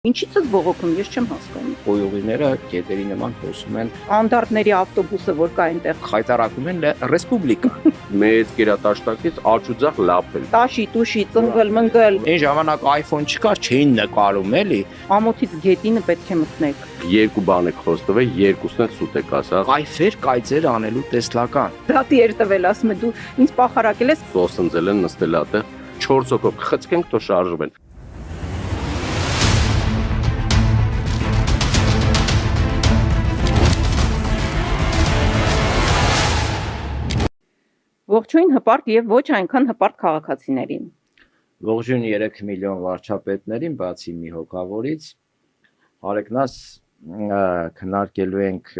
Ինչի՞ց եք բողոքում, ես չեմ հասկանում։ Գոյողիները գետերի նման հոսում են, Անդարտների ավտոբուսը, որ կա այնտեղ, խայտարակում են ռեսպուբլիկա։ Մեծ գերատաշտակից աչուձախ լափել։ տաշի, տուշի, ծնգլ, մնգլ, Այն ժամանակ iPhone չկար, չէին նկարում էլի։ ամոթից գետինը պետք է մտնեք։ Երկու բան եք խոստվել, երկուսն էլ սուտ եք ասած։ Կայֆեր կայծեր անելու տեսլական։ Դատի էր տվել, ասում է դու ինձ պախարակել ես։ Սոսնձել են նստել ատեղ 4 հոգով խցկենք թո շարժվեն։ Ողջույն հպարտ եւ ոչ այնքան հպարտ քաղաքացիներին։ Ողջույն 3 միլիոն վարչապետներին, բացի մի հոգավորից։ Արեգնաս քննարկելու ենք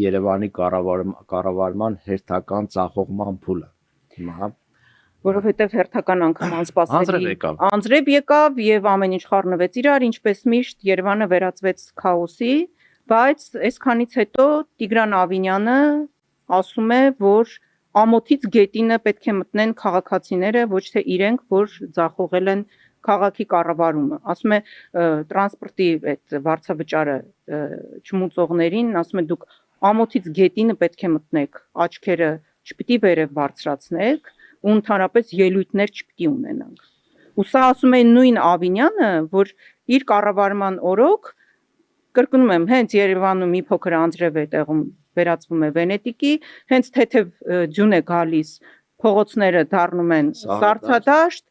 Երևանի կառավարման հերթական ծախողման փուլը։ Հիմա Որովհետև հերթական անգամ անսպասելի անձրև եկավ եւ ամեն ինչ խառնվեց իրար, ինչպես միշտ Երևանը վերածվեց քաոսի, բայց այսքանից հետո Տիգրան Ավինյանը ասում է, որ ամոթից գետինը պետք է մտնեն քաղաքացիները, ոչ թե իրենք, որ ձախողել են քաղաքի կառավարումը։ Ասում է տրանսպորտի այդ վարձավճարը չմուծողներին, ասում է դուք ամոթից գետինը պետք է մտնեք, աչքերը չպիտի վերև բարձրացնեք ու ընդհանրապես ելույթներ չպիտի ունենանք։ Ու սա ասում է նույն Ավինյանը, որ իր կառավարման օրոք, կրկնում եմ, հենց Երևանում մի փոքր անձրև է տեղում վերածվում է Վենետիկի, հենց թեթև ձյուն է գալիս, փողոցները դառնում են սառցադաշտ,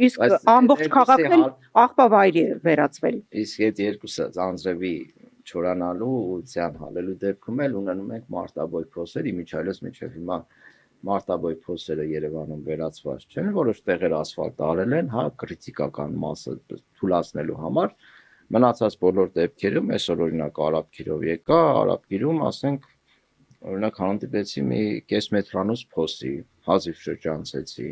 իսկ ամբողջ քաղաքն էլ աղբավայր է վերածվել։ Իսկ այդ երկուսը անձրևի չորանալու ու ցան հալելու դեպքում էլ ունենում ենք մարտաբոյ փոսեր, իմիջիայլոց միջև հիմա մարտաբոյ փոսերը Երևանում վերածված չեն, որոշ տեղեր ասֆալտ արել են, հա, կրիտիկական մասը թուլացնելու համար։ Մնացած բոլոր դեպքերում այսօր օրինակ Արաբկիրով եկա, Արաբկիրում ասենք օրինակ հանդիպեցի մի կես մետրանոց փոսի, հազիվ շրջանցեցի,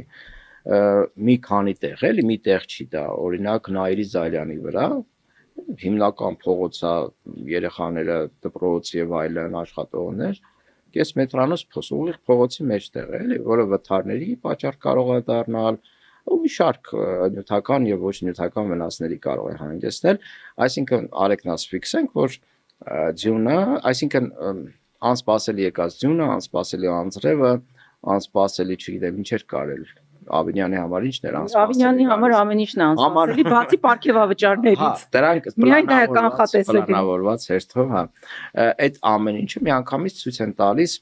մի քանի տեղ էլի, մի տեղ չի դա, օրինակ Նայիրի Զայլյանի վրա, հիմնական փողոցա երեխաները դպրոց եւ այլն աշխատողներ, կես մետրանոց փոս, ուղիղ փողոցի մեջտեղ էլի, որը վթարների պատճառ կարող է դառնալ ու մի շարք նյութական եւ ոչ նյութական վնասների կարող է հանգեցնել, այսինքն արեկնաս ֆիքսենք, որ ձյունը, այսինքն անսպասելի եկած ձյունը, անսպասելի անձրևը, անսպասելի, չգիտեմ, ինչեր կարել Ավինյանի համար ինչն էր անսպասելի։ Ավինյանի համար ամեն ինչն է անսպասելի, բացի պարգևավճարներից։ Դրանք միայն դա կանխատեսելի պլանավորված հերթով, հա։ Այդ ամեն ինչը միանգամից ցույց են տալիս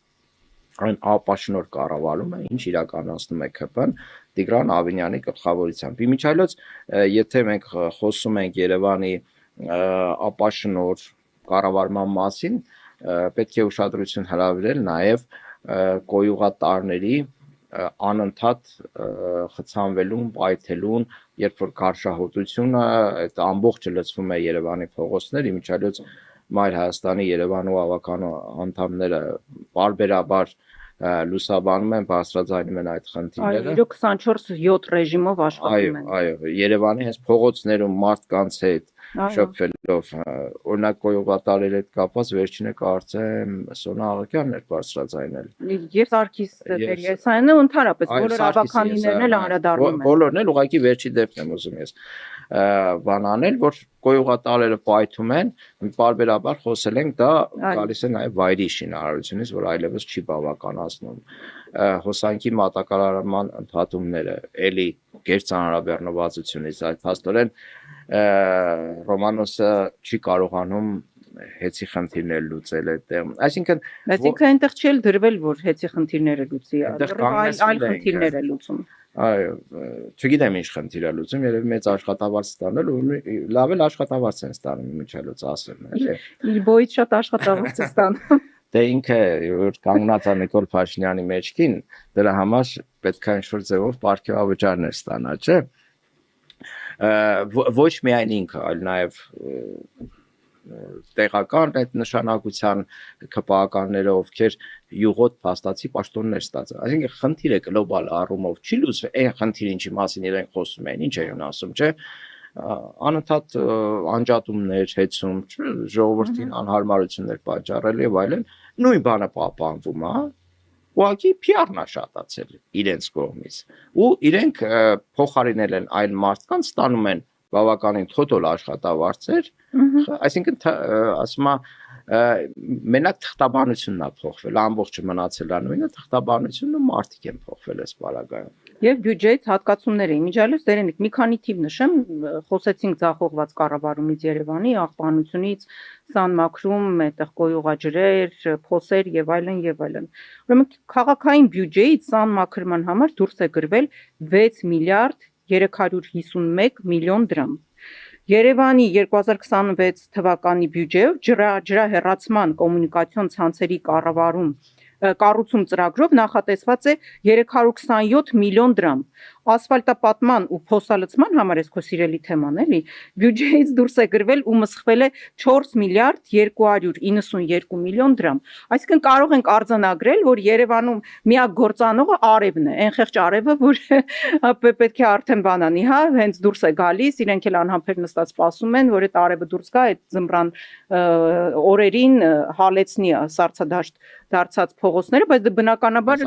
այն ապաշնոր կառավարումը, ինչ իրականացնում է ԿՊ-ն Տիգրան Ավինյանի գլխավորությամբ։ Իմիջիայլոց, եթե մենք խոսում ենք Երևանի ապաշնոր կառավարման մասին, պետք է ուշադրություն հրավիրել նաև կոյուղատարների անընդհատ խցանվելուն, պայթելուն, երբ որ կարշահոտությունը այդ ամբողջը լցվում է Երևանի փողոցներ, իմիջիայլոց Մայր Հայաստանի Երևանու ավականո անդամները բարբերաբար լուսաբանում են, բարձրաձայնում են այդ խնդիրները։ Այո, 24/7 ռեժիմով աշխատում են։ Այո, Երևանի հենց փողոցներում մարդկանց հետ շփվելով, օրինակ կոյուղատարների հետ կապված վերջինը կարծեմ Սոնա Աղաքյանն էր բարձրաձայնել։ Եւ Սարգիս Տեր-Եսայանը ընդհանրապես բոլոր ավականիներն էլ անդրադառնում են։ Բոլորն էլ ուղղակի վերջի դեպքն եմ ուզում ես բան անել, որ կոյուղատարերը պայթում են, բարբերաբար խոսել ենք, դա գալիս է նաև վայրի շինարարությունից, որ այլևս չի բավականացնում։ Հոսանքի մատակարարման ընդհատումները, էլի գերծանրաբեռնվածությունից, այդ փաստորեն Ռոմանոսը չի կարողանում հեծի խնդիրներ լուծել այդտեղ։ Այսինքն այնտեղ չի դրվել, որ հեծի խնդիրները լուծի, այլ խնդիրներ է լուծում։ Այո, չգիտեմ ինչ խնդիր է լուծում, երևի մեծ աշխատավարձ ստանել ու լավ էլ աշխատավարձ են ստանում իմիջիայլոց ասեմ, էլի։ Բոյից շատ աշխատավարձ է ստանում։ Դե ինքը որ կանգնած է Նիկոլ Փաշինյանի մեջքին, դրա համար պետք է ինչ-որ ձևով պարգևավճարներ ստանա, չէ՞։ Ոչ միայն ինքը, այլ նաև տեղական այդ նշանակության ԿՊԱ-ականները, ովքեր յուղոտ փաստացի պաշտոններ ստացան։ Այսինքն խնդիրը գլոբալ առումով չի լուծվում, այն խնդիրը ինչի մասին իրենք խոսում են, ինչ են ասում, չէ՞։ Անընդհատ անջատումներ, հեծում, ժողովրդին անհարմարություններ պատճառել եւ այլն, նույն բանը պահպանվում է, ուղղակի PR-ն է շատացել իրենց կողմից։ Ու իրենք փոխարինել են այլ մարդկանց, ստանում են բավականին թոթոլ աշխատավարձեր, այսինքն ասում մենակ թղթաբանությունն է փոխվել, ամբողջը մնացել է նույնը, թղթաբանությունն ու մարդիկ են փոխվել այս բaragայում։ Եվ բյուջեից հատկացումներ էին միջալյուց դերենիք մի քանի թիվ նշեմ, խոսեցինք ձախողված կառավարումից Երևանի, աղբանությունից, Սանմաքրում, այդտեղ գոյուղաջրեր, փոսեր եւ այլն եւ այլն։ Ուրեմն քաղաքային բյուջեից Սանմաքրման համար դուրս է գրվել 6 միլիարդ 351 միլիոն դրամ։ Երևանի 2026 թվականի բյուջեով ջրահեռացման կոմունիկացիոն ցանցերի կառուցում ծրագրով նախատեսված է 327 միլիոն դրամ։ Ասֆալտապատման ու փոսալցման համար էս քո սիրելի թեման էլի, բյուջեից դուրս է գրվել ու մսխվել է 4 միլիարդ 292 միլիոն դրամ։ Այսինքն կարող ենք արձանագրել, որ Երևանում միակ գործանողը Արևն է, այն խեղճ Արևը, որ պետք է արդեն բանանի, հա, հենց դուրս է գալիս, իրենք էլ անհամբեր նստած սպասում են, որ այդ Արևը դուրս գա, այդ ձմռան օրերին հալեցնի սառցադաշտ դարձած փողոցները, բայց բնականաբար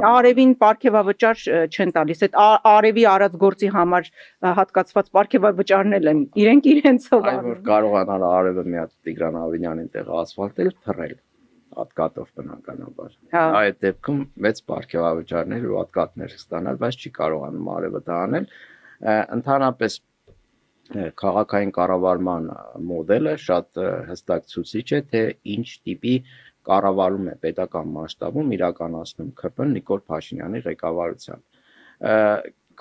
Արևին պարգևավճար չեն տալիս։ Այդ Արևի արած գործի համար հատկացված պարգևավճարներ են իրենք իրենցով անում։ Այ որ կարողանալ Արևը մի հատ Տիգրան Ավինյանին տեղը ասֆալտել, թռել հատկատով բնականաբար։ Այդ դեպքում մեծ պարգևավճարներ ու հատկատներ ստանալ, բայց չի կարողանում Արևը դա անել։ Ընդհանրապես քաղաքային կառավարման մոդելը շատ հստակ ցուցիչ է, թե ինչ տիպի կառավարում է պետական մասշտաբում իրականացնում ԿՊ Նիկոլ Փաշինյանի ղեկավարությամբ։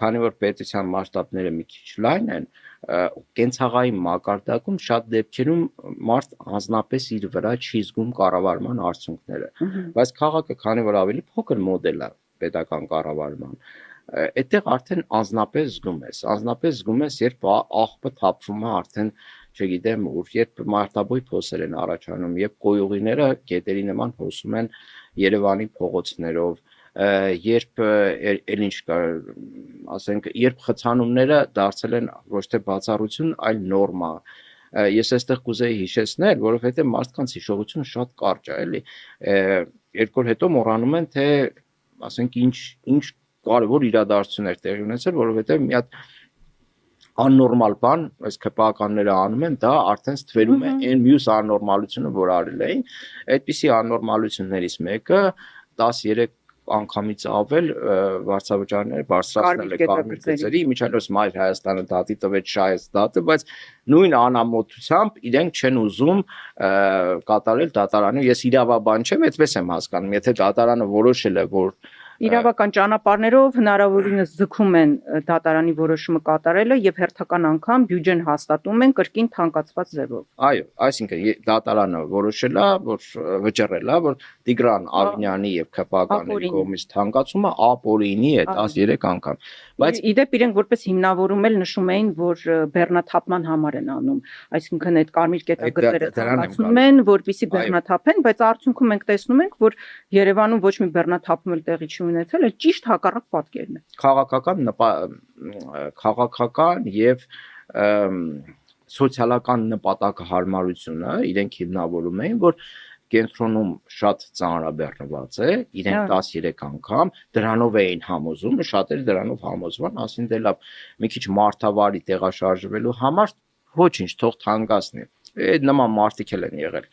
Քանի որ պետության մասշտաբները մի քիչ լայն են, կենցաղային մակարդակում շատ դեպքերում մարդ անձնապես իր վրա չի զգում կառավարման արդյունքները, բայց քաղաքը քանի որ ավելի փոքր մոդել է պետական կառավարման, այդտեղ արդեն անձնապես զգում ես, երբ աղբը թափվում է արդեն չգիտեմ ուր, երբ մարտաբույր փոսեր են առաջանում, երբ կոյուղիները գետերի նման հոսում են Երևանի փողոցներով, երբ էլ ինչ կա, ասենք, երբ խցանումները դարձել են ոչ թե բացառություն, այլ նորմա։ Ես այստեղ կուզեի հիշեցնել, որովհետև մարդկանց հիշողությունը շատ կարճ է, էլի։ Երկու օր հետո մոռանում են, թե ասենք ինչ կարևոր իրադարձություններ տեղի ունեցել, որովհետև մի հատ աննորմալ բան, այս ԿՊԱ-ականները անում են, դա արդեն ստվերում է այն մյուս աննորմալությունը, որ արել էին։ Այդպիսի աննորմալություններից մեկը 13 անգամից ավել վարձավճարները բարձրացնել է Կարմիր գծերի, միջալյուց Մայր Հայաստանը դատի տվեց շահեց դատը, բայց նույն անամոթությամբ իրենք չեն ուզում կատարել դատարանի, ես իրավաբան չեմ, այդպես եմ հասկանում, եթե դատարանը որոշել է, որ իրավական ճանապարհներով հնարավորինս ձգում են դատարանի որոշումը կատարելը եւ հերթական անգամ բյուջեն հաստատում են կրկին թանկացված ձևով։ Այո, այսինքն դատարանը որոշել է, որ վճռել է, որ Տիգրան Ավինյանի եւ ԿՊԱ-ականների կողմից թանկացումը ապօրինի է 13 անգամ։ Բայց իդեպ իրենք որպես հիմնավորում էլ նշում էին, որ բեռնաթափման համար են անում, այսինքն այդ կարմիր կետագծերը թանկացնում են, որպեսզի բեռնաթափեն, բայց արդյունքում մենք տեսնում ենք, որ Երևանում ոչ մի բեռնաթափում էլ տեղի չի ունեցել, այլ ճիշտ հակառակ պատկերն է։ Քաղաքական եւ սոցիալական նպատակահարմարությունը իրենք հիմնավորում էին, որ կենտրոնում շատ ծանրաբեռնված է, իրենք 13 անգամ դրանով էին համոզում, շատերը դրանով համոզման, ասին դե լավ, մի քիչ մարդավարի տեղաշարժվելու համար ոչինչ, թող թանկացնի։ Այդ նման մարդիկ էլ են եղել։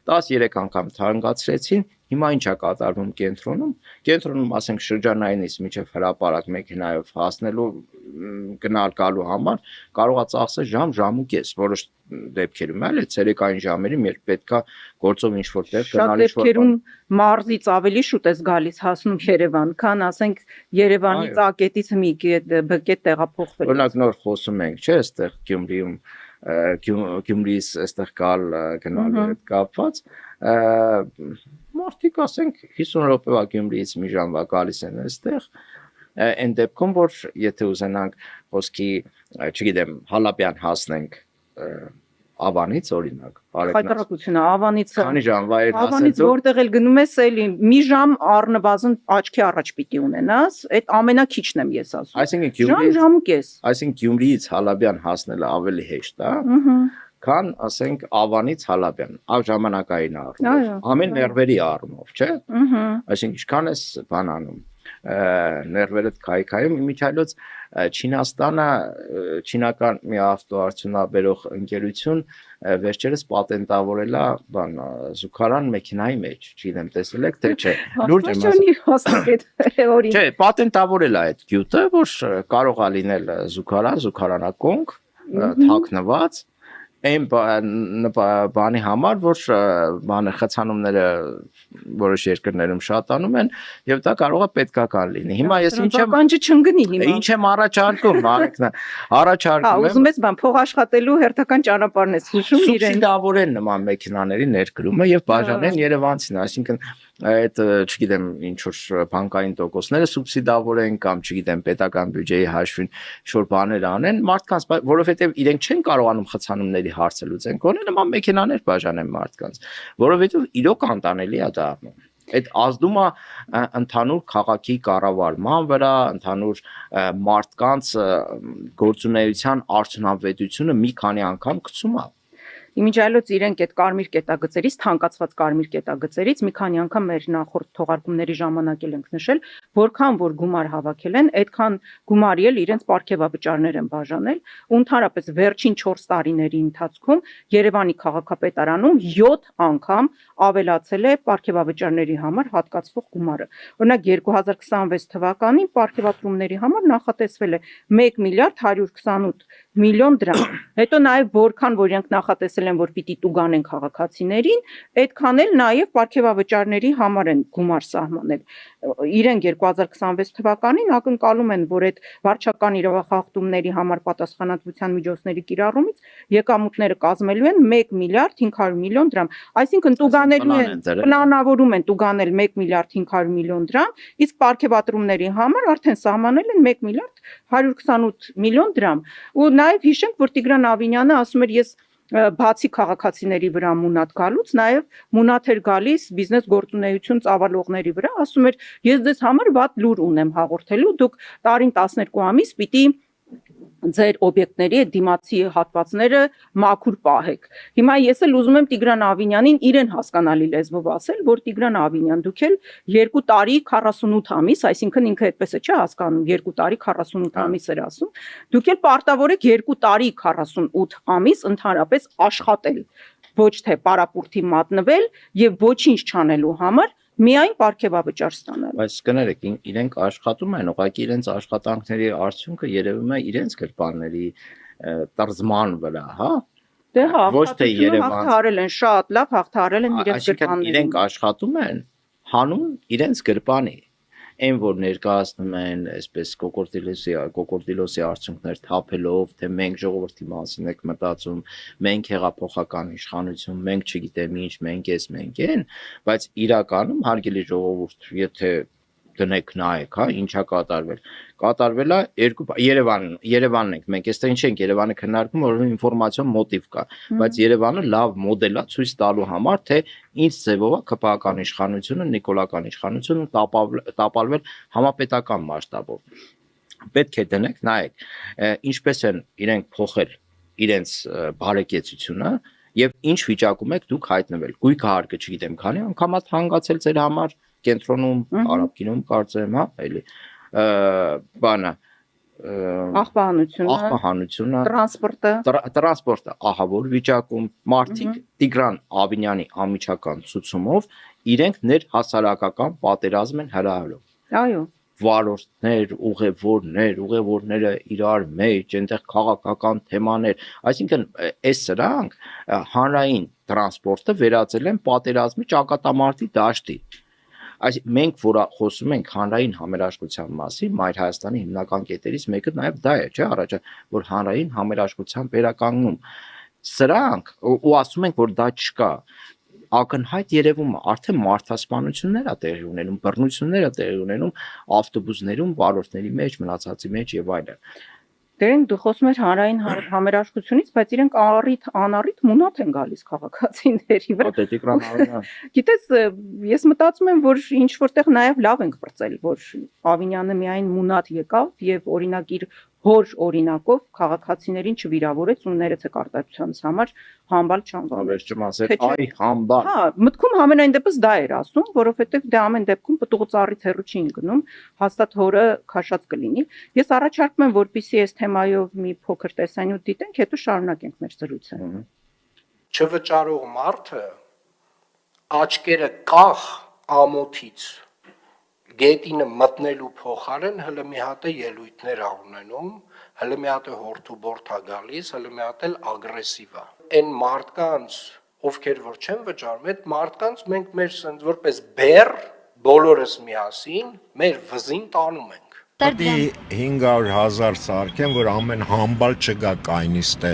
13 անգամ թանկացրեցին, հիմա ինչ է կատարվում կենտրոնում, ասենք շրջանայինից միջև հրապարակ մեքենայով հասնելու գնալ գալու համար կարող է ծախսել ժամ ու կես, որոշ դեպքերում էլ է ցերեկային ժամերին, երբ պետքա գործով ինչ-որ տեղ գնալ ինչ-որ դեպքերում մարզից ավելի շուտ ես գալիս հասնում Երևան, քան ասենք Երևանից ակետից մի բկետ տեղափոխվել։ Օրինակ նոր խոսում ենք, չէ՞, այստեղ Գյումրիից այստեղ գնալու հետ կապված մարդիկ ասենք 50 րոպեվա Գյումրիից մի ժամվա գալիս են այստեղ, այն դեպքում որ եթե ուզենանք խոսքի, չգիտեմ, Հալաբյան հասնենք Ավանից օրինակ, Խայտարակությունը Ավանից քանի ժամվա էր հասել, Ավանից որտեղ էլ գնում ես, էլի մի ժամ առնվազն աչքի առաջ պիտի ունենաս, այդ ամենակիչն եմ ես ասում։ Այսինքն ժամ ու կես։ Այսինքն Գյումրիից Հալաբյան հասնելը ավելի հեշտ է, քան ասենք Ավանից Հալաբյան, ժամանակային առումով, ամեն մերվերի առումով, չէ՞։ Այսինքն ինչքան ես բան անում։ ներվերդ քայքայում իմիջայլոց Չինաստանը չինական մի ավտոարդյունաբերող ընկերություն վերջերս պատենտավորել է բան զուգարան մեքենայի մեջ, չգիտեմ տեսել եք թե չէ։ Լուրջ եմ ասում։ Ոչինչ հաստատ է օրին։ Չէ, պատենտավորել է այդ գյուտը, որ կարող է լինել զուգարանակոնք, թաքնված այն բանի համար, որ բանը խցանումները որոշ երկրներում շատանում են եւ դա կարող է պետքական լինի։ Հիմա ես ինչ եմ կանջը չընկնի հիմա։ Ինչ եմ առաջարկում, Մարիկնա, առաջարկում եմ։ Ուզում ես բան փող աշխատելու հերթական ճանապարհն ես հիշում իրեն։ Սուբսիդավորեն նման մեքենաների ներկրումը եւ բաժանեն Երևանցին, այսինքն այդ չգիտեմ ինչ որ բանկային տոկոսները սուբսիդավորեն կամ չգիտեմ պետական բյուջեի հաշվին շոր բաներ անեն մարդկանց, որովհետեւ իրենք չեն կարողանում խցանումների հարցը լուծեն, գոնե նման մեքենաներ բաժանեն մարդկանց, որովհետեւ իրոք անտանելի է դառնում։ Այդ ազդումը ընդհանուր քաղաքի կառավարման վրա, ընդհանուր մարդկանց գործունեության արդյունավետությունը մի քանի անգամ գցում է։ Իմիջայլոց իրենք այդ կարմիր կետագծերից, թանկացված կարմիր կետագծերից մի քանի անգամ մեր նախորդ թողարկումների ժամանակ էլ ենք նշել, որքան որ գումար հավաքել են, այդքան գումարի էլ իրենց պարգևավճարներ են բաժանել, ու ընդհանրապես վերջին 4 տարիների ընթացքում Երևանի քաղաքապետարանում 7 անգամ ավելացել է պարգևավճարների համար հատկացվող գումարը։ Օրինակ 2026 թվականին պարգևատրումների համար նախատեսվել է 1 միլիարդ 128 միլիոն դրամ։ Հետո նաև որքան որ իրենք նախատեսել են, որ պիտի տուգանեն քաղաքացիներին, այդքան էլ նաև պարգևավճարների համար են գումար սահմանել։ Իրենք 2026 թվականին ակնկալում են, որ այդ վարչական իրավախախտումների համար պատասխանատվության միջոցների կիրառումից եկամուտները կազմելու են 1 միլիարդ 500 միլիոն դրամ։ Այսինքն տուգանելու են, պլանավորում են տուգանել 1 միլիարդ 500 միլիոն դրամ, իսկ պարգևատրումների համար արդեն սահմանել են 1 միլիարդ 128 միլիոն դրամ։ Ու նաև հիշենք, որ Տիգրան Ավինյանը ասում էր, ես բացի քաղաքացիների վրա մունատ գալուց, նաև մունատ էր գալիս բիզնես գործունեություն ծավալողների վրա, ասում էր, ես ձեզ համար վատ լուր ունեմ հաղորդելու, դուք տարին 12 ամիս պիտի ձեր օբյեկտների այդ դիմացի հատվածները մաքուր պահեք։ Հիմա ես էլ ուզում եմ Տիգրան Ավինյանին իրեն հասկանալի լեզվով ասել, որ Տիգրան Ավինյան, դուք էլ 2 տարի 48 ամիս, այսինքն ինքը այդպես է չէ հասկանում, 2 տարի 48 ամիս էր ասում, դուք էլ պարտավոր եք 2 տարի 48 ամիս ընդհանրապես աշխատել, ոչ թե պարապուրտի մատնվել եւ ոչինչ չանելու համար միայն պարգևավճար ստանալ։ Բայց կներեք, իրենք աշխատում են, ուղղակի իրենց աշխատանքների արդյունքը երևում է իրենց գրպանների տրզման վրա, հա։ Դե հա, ոչ թե Երևան հաղթարել են, շատ լավ հաղթարել են իրենց գրպաններին։ Իրենք աշխատում են հանուն իրենց գրպանի։ Այն որ ներկայացնում են այսպես կոկորդիլոսի արդյունքներ թափելով, թե մենք ժողովրդի մասին եք մտածում, մենք հեղափոխական իշխանություն, մենք չգիտեմ ինչ, մենք էս, մենք են, բայց իրականում հարգելի ժողովուրդ, եթե դնեք նայեք, հա, ինչա կատարվել։ Կատարվել է Երևանն ենք, մենք այստեղ ինչ ենք Երևանը քննարկում, որ ինֆորմացիոն մոտիվ կա, բայց Երևանը լավ մոդել է ցույց տալու համար, թե ինչ ձևով է ԿՊԱ-ական իշխանությունը, նիկոլական իշխանությունը տապալվել համապետական մասշտաբով։ Պետք է դնեք, նայեք, ինչպես են իրենք փոխել իրենց բարեկեցությունը եւ ինչ վիճակում եք դուք հայտնվել։ Գույքը հարկը չգիտեմ, քանի անգամ է հանգացել ձեր համար կենտրոնում, Արաբկինում կարծեմ, հա, էլի բանը աղբահանությունը, տրանսպորտը, ահա որ վիճակում մարդիկ Տիգրան Ավինյանի անմիջական ցուցումով իրենք ներհասարակական պատերազմ են հրահրում։ Այո։ Վարորդներ, ուղևորները իրար մեջ, այնտեղ քաղաքական թեմաներ, այսինքն այս սրանք հանրային տրանսպորտը վերածել են պատերազմի ճակատամարտի դաշտի։ Մենք որ խոսում ենք հանրային համերաշխության մասին, Մայր Հայաստանի հիմնական կետերից մեկը նաև դա է, չէ՞, առաջ որ հանրային համերաշխության վերականգնում։ Սրանք ու ասում ենք, որ դա չկա։ Ակնհայտ երևում է, արդեն մարդասպանություններ է տեղի ունենում, բռնություններ է տեղի ունենում ավտոբուսներում, վարորդների մեջ, մնացածի մեջ եւ այլն։ Դերենք դու խոսում ես հանրային համերաշխությունից, բայց իրենք անառիթ մունատ են գալիս քաղաքացիների վրա։ Գիտես, ես մտածում եմ, որ ինչ որտեղ նաև լավ ենք բրծել, որ Ավինյանը միայն մունատ եկավ եւ օրինակ իր հոր օրինակով քաղաքացիներին չվիրավորեց ու ներեցեք արտադրության համար համբալ չանվան։ Ավերջում ասել, այ համբալ։ Հա, մտքում ամենայն դեպս դա էր ասում, որովհետև դե ամեն դեպքում պտուղը ծառից հեռու չի գնում, հաստատ հորը քաշած կլինի։ Ես առաջարկում եմ, որպեսզի այս թեմայով մի փոքր տեսանյութ դիտենք, հետո շարունակենք մեր զրույցը։ Չվճարող մարդը աչքերը կախ ամոթից գետինը մտնելու փոխարեն հələ մի հատ է ելույթներ ա ունենում, հələ մի հատ է հորթուբորթ ա գալիս, հələ մի հատ էլ ագրեսիվ ա։ Այն մարդկանց, ովքեր որ չեն վճարում, այդ մարդկանց մենք մեր սենց որպես բեր բոլորս միասին մեր վզին տանում ենք։ Դի 500,000 սարքեն, որ ամեն համբալ չգա կայնիստե։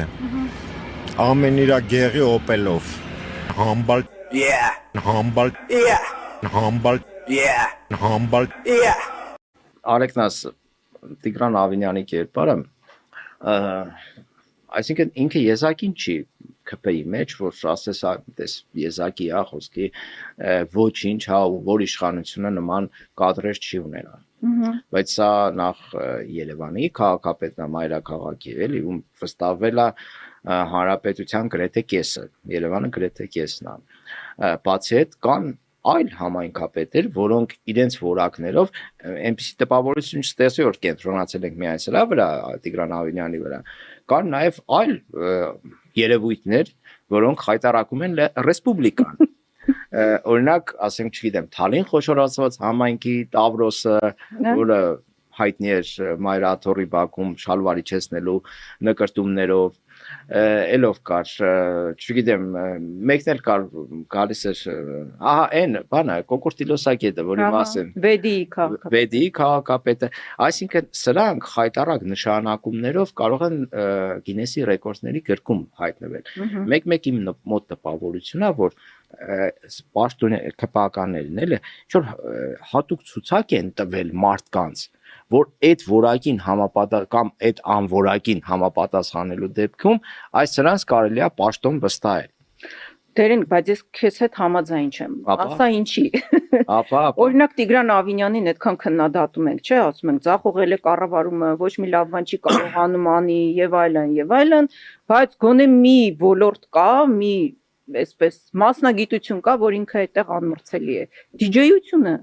Ամեն իրա գեղի օպելով։ Համբալ, համբալ, համբալ, համբալ։ Արեգնաս Տիգրան Ավինյանի կերպարը այսինքն ինքը եզակին չի ԿՊ-ի մեջ, որ ասես այդպես եզակի է խոսքի ոչինչ, հա, որ իշխանությունը նման կադրեր չի ունենա։ Բայց սա նախ Երևանի քաղաքապետն է, մայրաքաղաքի էլի, ում վստահվել է հանրապետության գրեթե կեսը, Երևանը գրեթե կեսն է։ Բացի այդ կան այլ համայնքապետեր, որոնք իրենց որակներով այնպիսի տպավորություն չստեղծի, որ կենտրոնացել ենք միայն սրա վրա, Տիգրան Ավինյանի վրա, կան նաև այլ երևույթներ, որոնք խայտարակում են ռեսպուբլիկան։ Օրինակ, ասենք, չգիտեմ, Թալին խոշորացված համայնքի Տավրոսը, որը հայտնի էր Մայրաթորի բակում շալվարի չեսնելու նկրտումներով, ելով կար, չգիտեմ, մեկն էլ կար գալիս էր, ահա այն բանը, Կոկորտիլոսակետը, որի մասին Վեդիի քաղաքապետը, այսինքն սրանք խայտարակ նշանակումներով կարող են Գինեսի ռեկորդների գրքում հայտնվել։ Մեկ իմ մոտ տպավորությունն է, որ ԿՊԱ-ականներն էլ ինչ-որ հատուկ ցուցակ են տվել մարդկանց, որ այդ որակին համապատասխան կամ այդ անորակին համապատասխանելու դեպքում այս սրանց կարելի է պաշտոն վստահել։ Դերենք, բայց ես քեզ հետ համաձայն չեմ։ Ասա ինչի։ Օրինակ Տիգրան Ավինյանին այդքան քննադատում ենք, չէ՞, ասում ենք ձախողել է կառավարումը, ոչ մի լավ բան չի կարողանում անի եւ այլն, բայց գոնե մի ոլորտ կա, մի այսպես մասնագիտություն կա, որ ինքը այդտեղ անմրցելի է։ DJ-ությունը։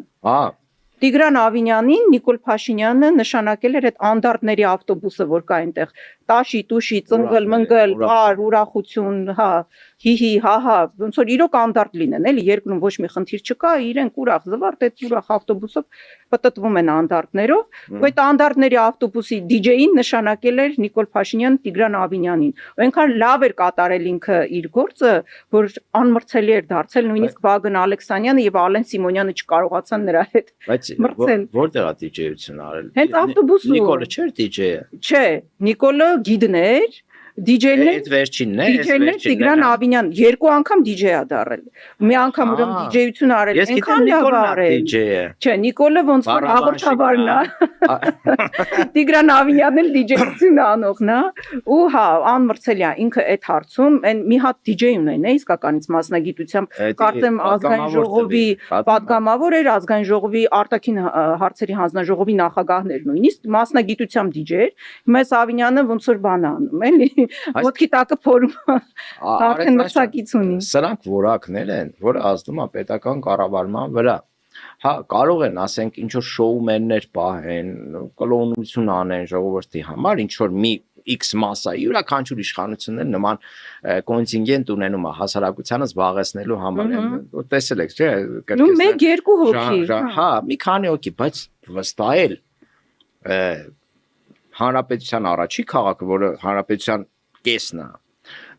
Տիգրան Ավինյանին Նիկոլ Փաշինյանը նշանակել էր այդ անդարտների ավտոբուսը, որ կա այնտեղ, տաշի, տուշի, ծնգլ, մնգլ, պար, ուրախություն, հա, հի-հի, հա-հա, ոնց որ իրոք անդարտ լինեն, էլի, երկրում ոչ մի խնդիր չկա, իրենք ուրախ զվարթ այդ ուրախ ավտոբուսով պտտվում են անդարտներով, ու այդ անդարտների ավտոբուսի DJ-ին նշանակել էր Նիկոլ Փաշինյանը Տիգրան Ավինյանին։ Այնքան լավ էր կատարել ինքը իր գործը, որ անմրցելի էր դարձել, նույնիսկ Վագն Ալեքսանյանը եւ Ալեն Սիմոնյանը չկարողացան նրա հետ մրցել։ Որտեղ է DJ-ություն արել։ Հենց ավտոբուսում։ Նիկոլը չէր DJ-ը։ Չէ, Նիկոլը գիդն էր, DJ-ներ, այդ վերջինն է, DJ-ներ Տիգրան Ավինյան երկու անգամ DJ-ա դարել։ Մի անգամ ուրեմն DJ-ություն արել, այնքան լավ արել։ Չէ, Նիկոլը ոնց որ հաղորդավարն է։ Տիգրան Ավինյանն էլ DJ-ություն անողն է, ու հա, անմրցելի է, ինքը այդ հարցում այն մի հատ DJ ունեն, է իսկականից մասնագիտությամբ, կարծեմ ազգային ժողովի պատգամավոր էր, ազգային ժողովի արտաքին հարցերի հանձնաժողովի նախագահներ նույնիսկ մասնագիտությամբ DJ էր։ Հիմա այս Ավինյանը ոնց որ բան անում, էլի ոտքի տակը փորում արդեն մրցակից ունի։ Սրանք որակներ են, որ ազդում է պետական կառավարման վրա։ Հա, կարող են, ասենք, ինչ որ շոումեններ պահեն, կլոնություն անեն ժողովրդի համար, ինչ որ մի X մասսա յուրաքանչյուր իշխանություններ նման կոնտինգենտ ունենում է հասարակությանը զբաղեցնելու համար։ Տեսել եք, չէ՞, նու 1-2 հոգի։ Հա, մի քանի հոգի, բայց վստահել հանրապետության առաջի քաղաքը, որը հանրապետության կեսն է,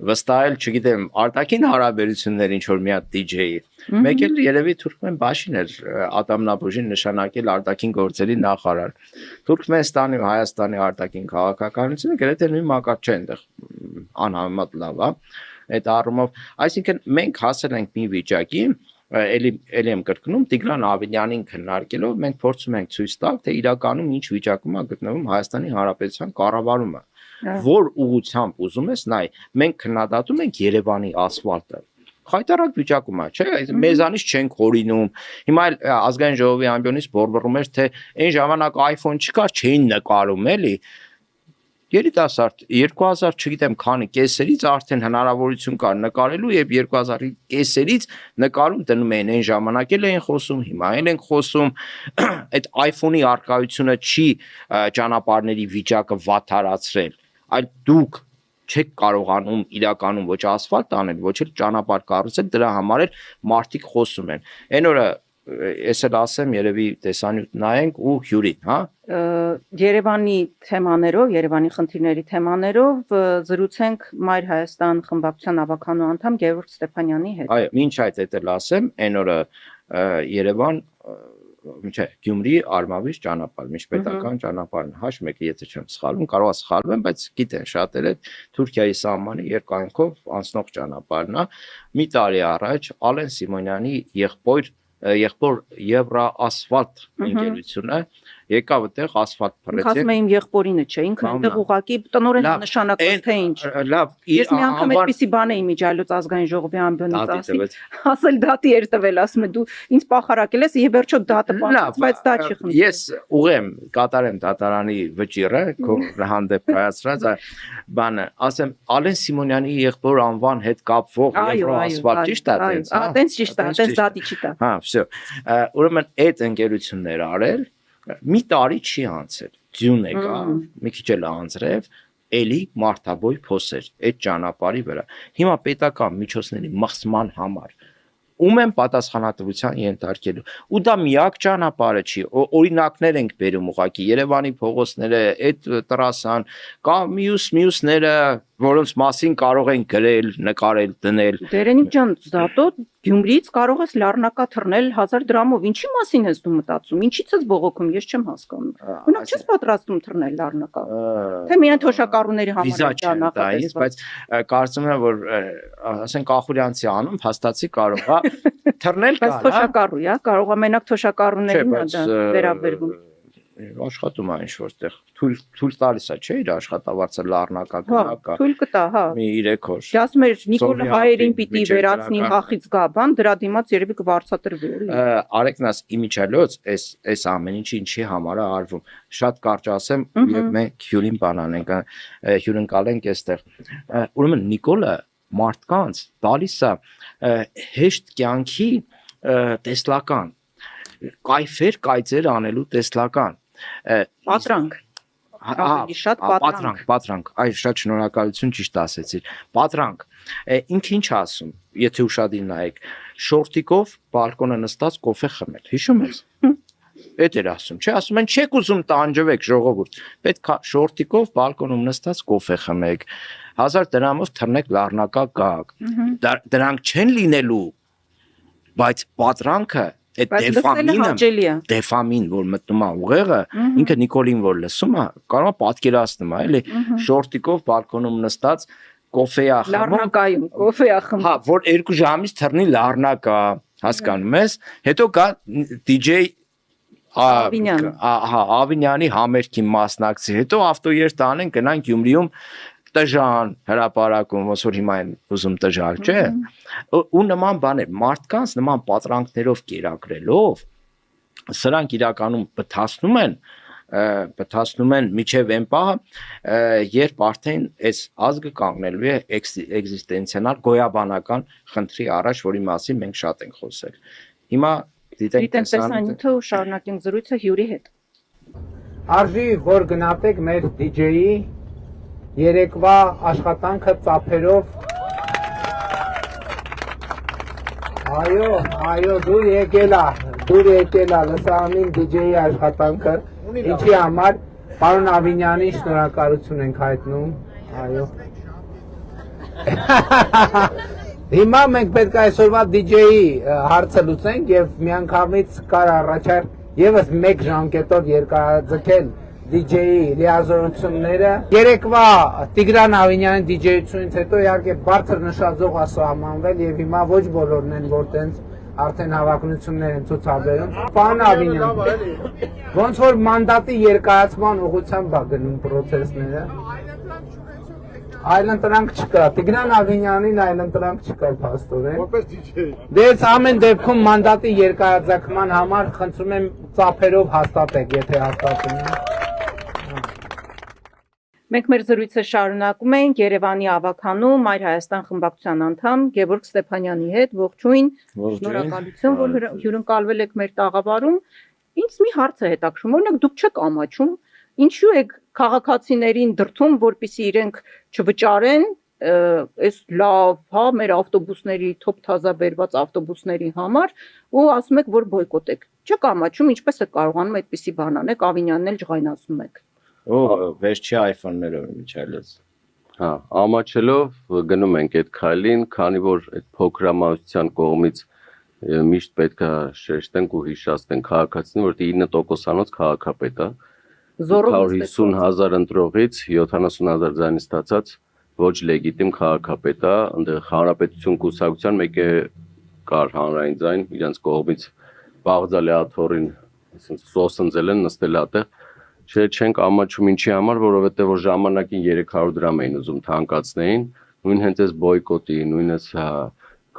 վստահել, չգիտեմ, արտաքին հարաբերություններ ինչ որ մի հատ DJ-ի, մեկ էլ երևի Թուրքմենբաշին էր Ատամնաբուժին նշանակել արտաքին գործերի նախարար։ Թուրքմենստանի ու Հայաստանի արտաքին քաղաքականությունը գրեթե նույն մակարդ չէ, այնտեղ անհամեմատ լավ է այդ առումով, այսինքն մենք հասել ենք մի վիճակի, էլի եմ կրկնում, Տիգրան Ավինյանին քննարկելով մենք փորձում ենք ցույց տալ, թե իրականում ինչ վիճակում է գտնվում Հայաստանի Հանրապետության կառավարումը, որ ուղղությամբ ուզում ես նայ, մենք քննադատում ենք Երևանի ասֆալտը, խայտարակ վիճակում է, չէ, մեզանից չենք հորինում, հիմա ազգային ժողովի ամբիոնից բորբռում էր, թե այն ժամանակ iPhone չկար, չէին նկարում, էլի, երիտասարդ 2000 չգիտեմ քանի կեսերից արդեն հնարավորություն կար նկարելու եւ 2000-ի կեսերից նկարում դնում էին այն ժամանակ էլ էին խոսում, հիմա էլ են խոսում, այդ iPhone-ի արկայությունը չի ճանապարհների վիճակը վատթարացրել, այլ դուք չեք կարողանում իրականում ոչ ասֆալտ անել, ոչ էլ ճանապարհ կառուցել, դրա համար էլ մարդիկ խոսում են։ Այն օրը ես էլ ասեմ, երևի տեսանյութ նայենք ու հյուրին, հա։ Երևանի թեմաներով, Երևանի խնդիրների թեմաներով զրուցենք Մայր Հայաստան խմբակցության ավականու անդամ Գևորգ Ստեփանյանի հետ։ Այո, ինչ այդ էլ ասեմ, այն օրը Երևան, չէ, Գյումրի Արմավիր ճանապարհ, միջպետական ճանապարհն #1, եթե չեմ սխալվում, կարող է սխալվեմ, բայց գիտեն շատերը Թուրքիայի սահմանի երկայնքով անցնող ճանապարհն է։ Մի տարի առաջ Ալեն Սիմոնյանի եղբոր Եվրոասֆալտ ընկերությունը եկավ այդտեղ ասֆալտ փռեցին։ Ասում եմ եղբորինը չէ, ինքը այդտեղ ուղակի տնօրեն նշանակված թե ինչ։ Լավ, Ես մի անգամ այդպիսի բան էի Միջայլոց ազգային ժողովի ամբիոնից ասել դատի էր տվել, ասում է դու ինձ պախարակել ես, եւ վերջո դատը պատմեց, բայց դա չի խնդրում։ Ես ուղեմ կատարեմ դատարանի վճիռը, քո հանդեպ կայացրած բանը, ասեմ Ալեն Սիմոնյանի եղբոր անվան հետ կապվող Եվրոասֆալտ ճիշտ է այդպես, հա։ Այդպես ճիշտ է, այդպես դատի չի տա։ Հա, всё։ Ուրեմն այդ ընկերությունները արել մի տարի չի անցել, ձյուն եկա, մի քիչ էլ անձրև, էլի մարտաբոյ փոսեր այդ ճանապարհի վրա։ Հիմա պետական միջոցների մխսման համար ում են պատասխանատվության ենթարկելու։ Ու դա միակ ճանապարհը չի, օրինակներ ենք բերում ուղղակի Երևանի փողոցները, այդ տրասան, կամ մյուսները, որոնց մասին կարող են գրել, նկարել, դնել։ Դերենիկ ջան, զատո Գյումրիից կարող ես լառնակա թռնել 1000 դրամով։ Ինչի մասին ես դու մտածում։ Ինչից ես բողոքում, ես չեմ հասկանում։ Ունակ չես պատրաստում թռնել լառնակա։ Թե միայն թոշակառուների համար դա նախատեսված, բայց կարծում եմ, որ ասենք Ախուրյանցի անում փաստացի կարող է թռնել կա, բայց թոշակառու է, կարող է մենակ թոշակառուներին դա վերաբերվում։ Աշխատում է ինչ որտեղ թույլ տալիս է, չէ՞, իր աշխատավարձը լառնակա կա։ Թույլ կտա, հա։ Մի 3 օր։ Ասում էր Նիկոլ Հայերին պիտի վերացնի հախից գա, բան, դրա դիմաց երևի կվարձատրվի, էլի։ Արեկնաս իմիջալոց այս ամեն ինչի համար է արվում։ Շատ կարճ ասեմ, եւ մենք հյուրին բան անենք, հյուրընկալենք այստեղ։ Ուրեմն Նիկոլը մարդկանց տալիս է հեշտ կյանքի տեսլական, կայֆեր կայծեր անելու տեսլական պատրանք ավելի շատ պատրանք այ շատ շնորհակալություն ճիշտ ասեցիր պատրանք ինքը ինչ ասում եթե ուշադիր նայեք շորտիկով բալկոնը նստած կոֆե խմել հիշում ես Էդ էր ասում չէ ասում են չեք ուզում տանջվեք ժողովուրդ պետք է շորտիկով բալկոնում նստած կոֆե խմեք 1000 դրամով թռնեք լառնակա գաք դրանք չեն լինելու բայց պատրանքը Այդ դեֆամին, որ մտնում է ուղեղը, ինքը Նիկոլին որ լսում է, կարող է պատկերացնում է, էլի, շորտիկով բալկոնում նստած կոֆեյա խմում, լառնակայում կոֆեյա խմում, հա, որ 2 ժամից թռնի լառնակա, հասկանում ես, հետո կա DJ Ավինյանի համերգի մասնակցի, հետո ավտոերթ անեն, գնանք Գյումրիում տժան հրապարակում, ոնց որ հիմա են ուզում տժալ, չէ։ Ու նման բաներ, մարդկանց նման պատրանքներով կերակրելով, սրանք իրականում բթացնում են միջև այն պահը, երբ արդեն այս ազգը կանգնելու է էկզիստենցիոնալ գոյաբանական խնդրի առաջ, որի մասին մենք շատ ենք խոսել։ Հիմա դիտենք տեսանյութը ու շարունակենք զրույցը հյուրի հետ։ Արժի, որ գնահատեք մեր DJ-ի Երեկվա աշխատանքը ծափերով Այո, դուր եկել է լսանին DJ-ի աշխատանքը ինչի համար պարոն Ավինյանի շնորհակալություն ենք հայտնում Այո Հիմա մենք պետք է այսօրվա DJ-ի հարցը լուծենք եւ միանգամից կար առաջարկ եւս 1 ժամկետով երկարաձգել DJ-ի լիազորությունները Երեկվա Տիգրան Ավինյանի DJ-ությունից հետո իհարկե բարձր նշաձող ասահմանվել եւ հիմա ոչ բոլորն են որ տենց արդեն հավակնություններ են ցուցաբերում Պարոն Ավինյան ոնց որ մանդատի երկարացման ուղղությամբ է գնում process-ները Այլընտրանք չկա Տիգրան Ավինյանին այլընտրանք չկա փաստորեն Որպես DJ Դες ամեն դեպքում մանդատի երկարաձգման համար խնդրում եմ ծափերով հաստատեք եթե հաստատում եք Մենք մեր զրույցը շարունակում ենք Երևանի ավականու Մայր Հայաստան խմբակցության անդամ Գևորգ Ստեփանյանի հետ։ Ողջույն, շնորհակալություն, որ հյուրընկալվել եք մեր տաղավարում։ Ինձ մի հարց է հետաքրքրում, օրինակ դուք չեք ամաչում, ինչու եք քաղաքացիներին դրթում, որպեսզի իրենք չվճարեն այս լավ, հա, մեր ավտոբուսների թոփ թազա բերված ավտոբուսների համար ու ասում եք, որ բոյկոտեք։ Չեք ամաչում, ինչպես է կարողանում այդպիսի բան անեք, Ավինյանն էլ ջղայնացնում եք։ Վերջի iPhone-ները Միչայելս։ Հա, ամաչելով գնում ենք այդ քայլին, քանի որ այդ փոքրամասնության կողմից միշտ պետք է շեշտենք ու հիշեցնենք քաղաքացին, որ 9%-անոց քաղաքապետ է։ 150,000 ընտրողից 70,000 ձայն ստացած ոչ լեգիտիմ քաղաքապետ է, այնտեղ հանրապետություն կուսակցության մեկը կար հանրային ձայն, իրենց կողմից Բաղձալի աթոռին, այսինքն սոսնձել են նստել ատեղ, չենք ամաչում ինչի համար, որովհետև որ ժամանակին 300 դրամ էին ուզում թանկացնեին, նույն հենց այս բոյկոտի, նույն այս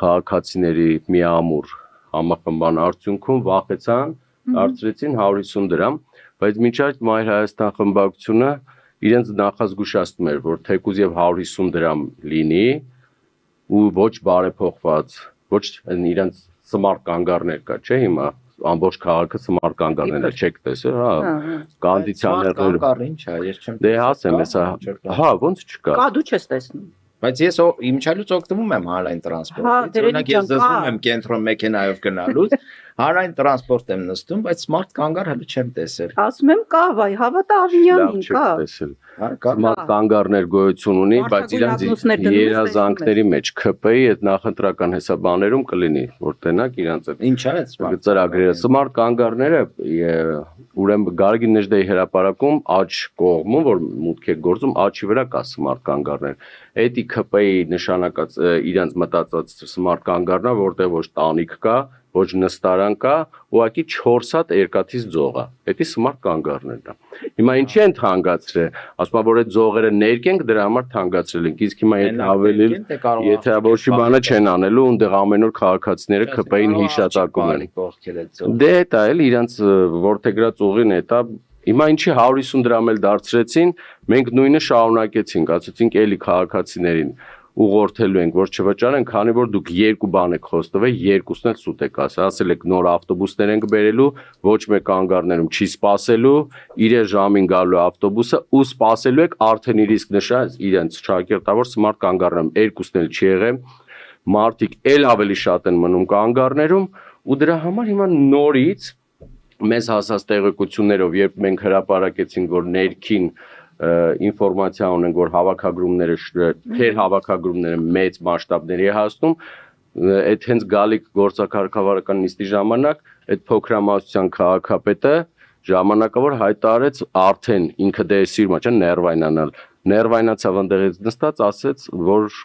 քաղաքացիների միամուռ համախմբան արդյունքում վախեցան, դարձրեցին 150 դրամ, բայց մինչ այդ Մայր Հայաստան խմբակցությունը իրենց նախազգուշացնում էր, որ թեկուզ եւ 150 դրամ լինի ու ոչ բարեփոխված, ոչ իրենց սմարտ կանգառներ կա, չէ՞ հիմա ամբողջ քաղաքը սմարտ կանգառներ է, չեք տեսել, հա, կոնդիցիոներներ, կանգառ ինչ է, ես չեմ դե ասեմ, հա, ոնց չկա։ Կա, դու չես տեսնում։ Բայց ես իմիջիայլուց օգտվում եմ հանրային տրանսպորտից, օրինակ ես զզվում եմ կենտրոն մեքենայով գնալուց, հանրային տրանսպորտ եմ նստում, բայց սմարտ կանգառ հələ չեմ տեսել։ Ասում եմ կա, վայ, հավատա Ավինյանին կա։ Սմարտ կանգառներ գոյություն ունի, բայց իրանց երազանքների մեջ ԿՊ-ի այդ նախընտրական հեսաբաներում կլինի, որ տենակ իրանց այդ Ինչ է այդ ծրագրերը, սմարտ կանգառները, ուրեմն Գարգին Նեժդեի հրապարակում աջ կողմում, որ մուտք է գործում, աջի վրա կա սմարտ կանգառներ։ Էդի ԿՊ-ի նշանակած իրանց մտածած սմարտ կանգառնա, որտեղ ոչ տանիք կա, ոչ նստարան կա, ուղղակի 4 հատ երկաթից ձող է։ Էդի սմարտ կանգառներն է։ Հիմա ինչի են թանկացրել, ասում եմ որ այդ ձողերը ներկենք դրա համար թանկացրել են, իսկ հիմա եթե ավելի եթե ոչի բանը չեն անելու, այնտեղ ամեն օր քաղաքացիները ԿՊ-ին հիշատակում են։ Դե դա էլ իրանց որթեգրած ուղին է, դա հիմա ինչի 150 դրամ էլ դարձրեցին, մենք նույնը շարունակեցինք, ասացինք էլի քաղաքացիներին ուղղորդելու ենք, որ չվճարեն, քանի որ դուք երկու բան եք խոստովել, երկուսն էլ սուտ եք ասել եք նոր ավտոբուսներ ենք բերելու, ոչ մեկ անգարներում չի սպասելու, 3 ժամին գալու ավտոբուսը ու սպասելու եք արդեն իր իսկ նշած իրենց շակերտավոր սմարտ կանգառներում, երկուսն էլ չի եղել, մարդիկ էլ ավելի շատ են մնում կանգառներում ու դրա համար հիմա նորից մեզ հասած տեղեկություններով, երբ մենք հրապարակեցինք, որ ներքին ինֆորմացիա ունենք, որ հավաքագրումները թեր հավաքագրումները մեծ մասշտաբների է հասնում, այդ հենց գալիք գործակարգավարական նիստի ժամանակ այդ փոքրամասնության քաղաքապետը ժամանակավոր հայտարարեց արդեն ինքը դե սիրում է ներվայնանալ, ներվայնացավ այնտեղից նստած ասեց, որ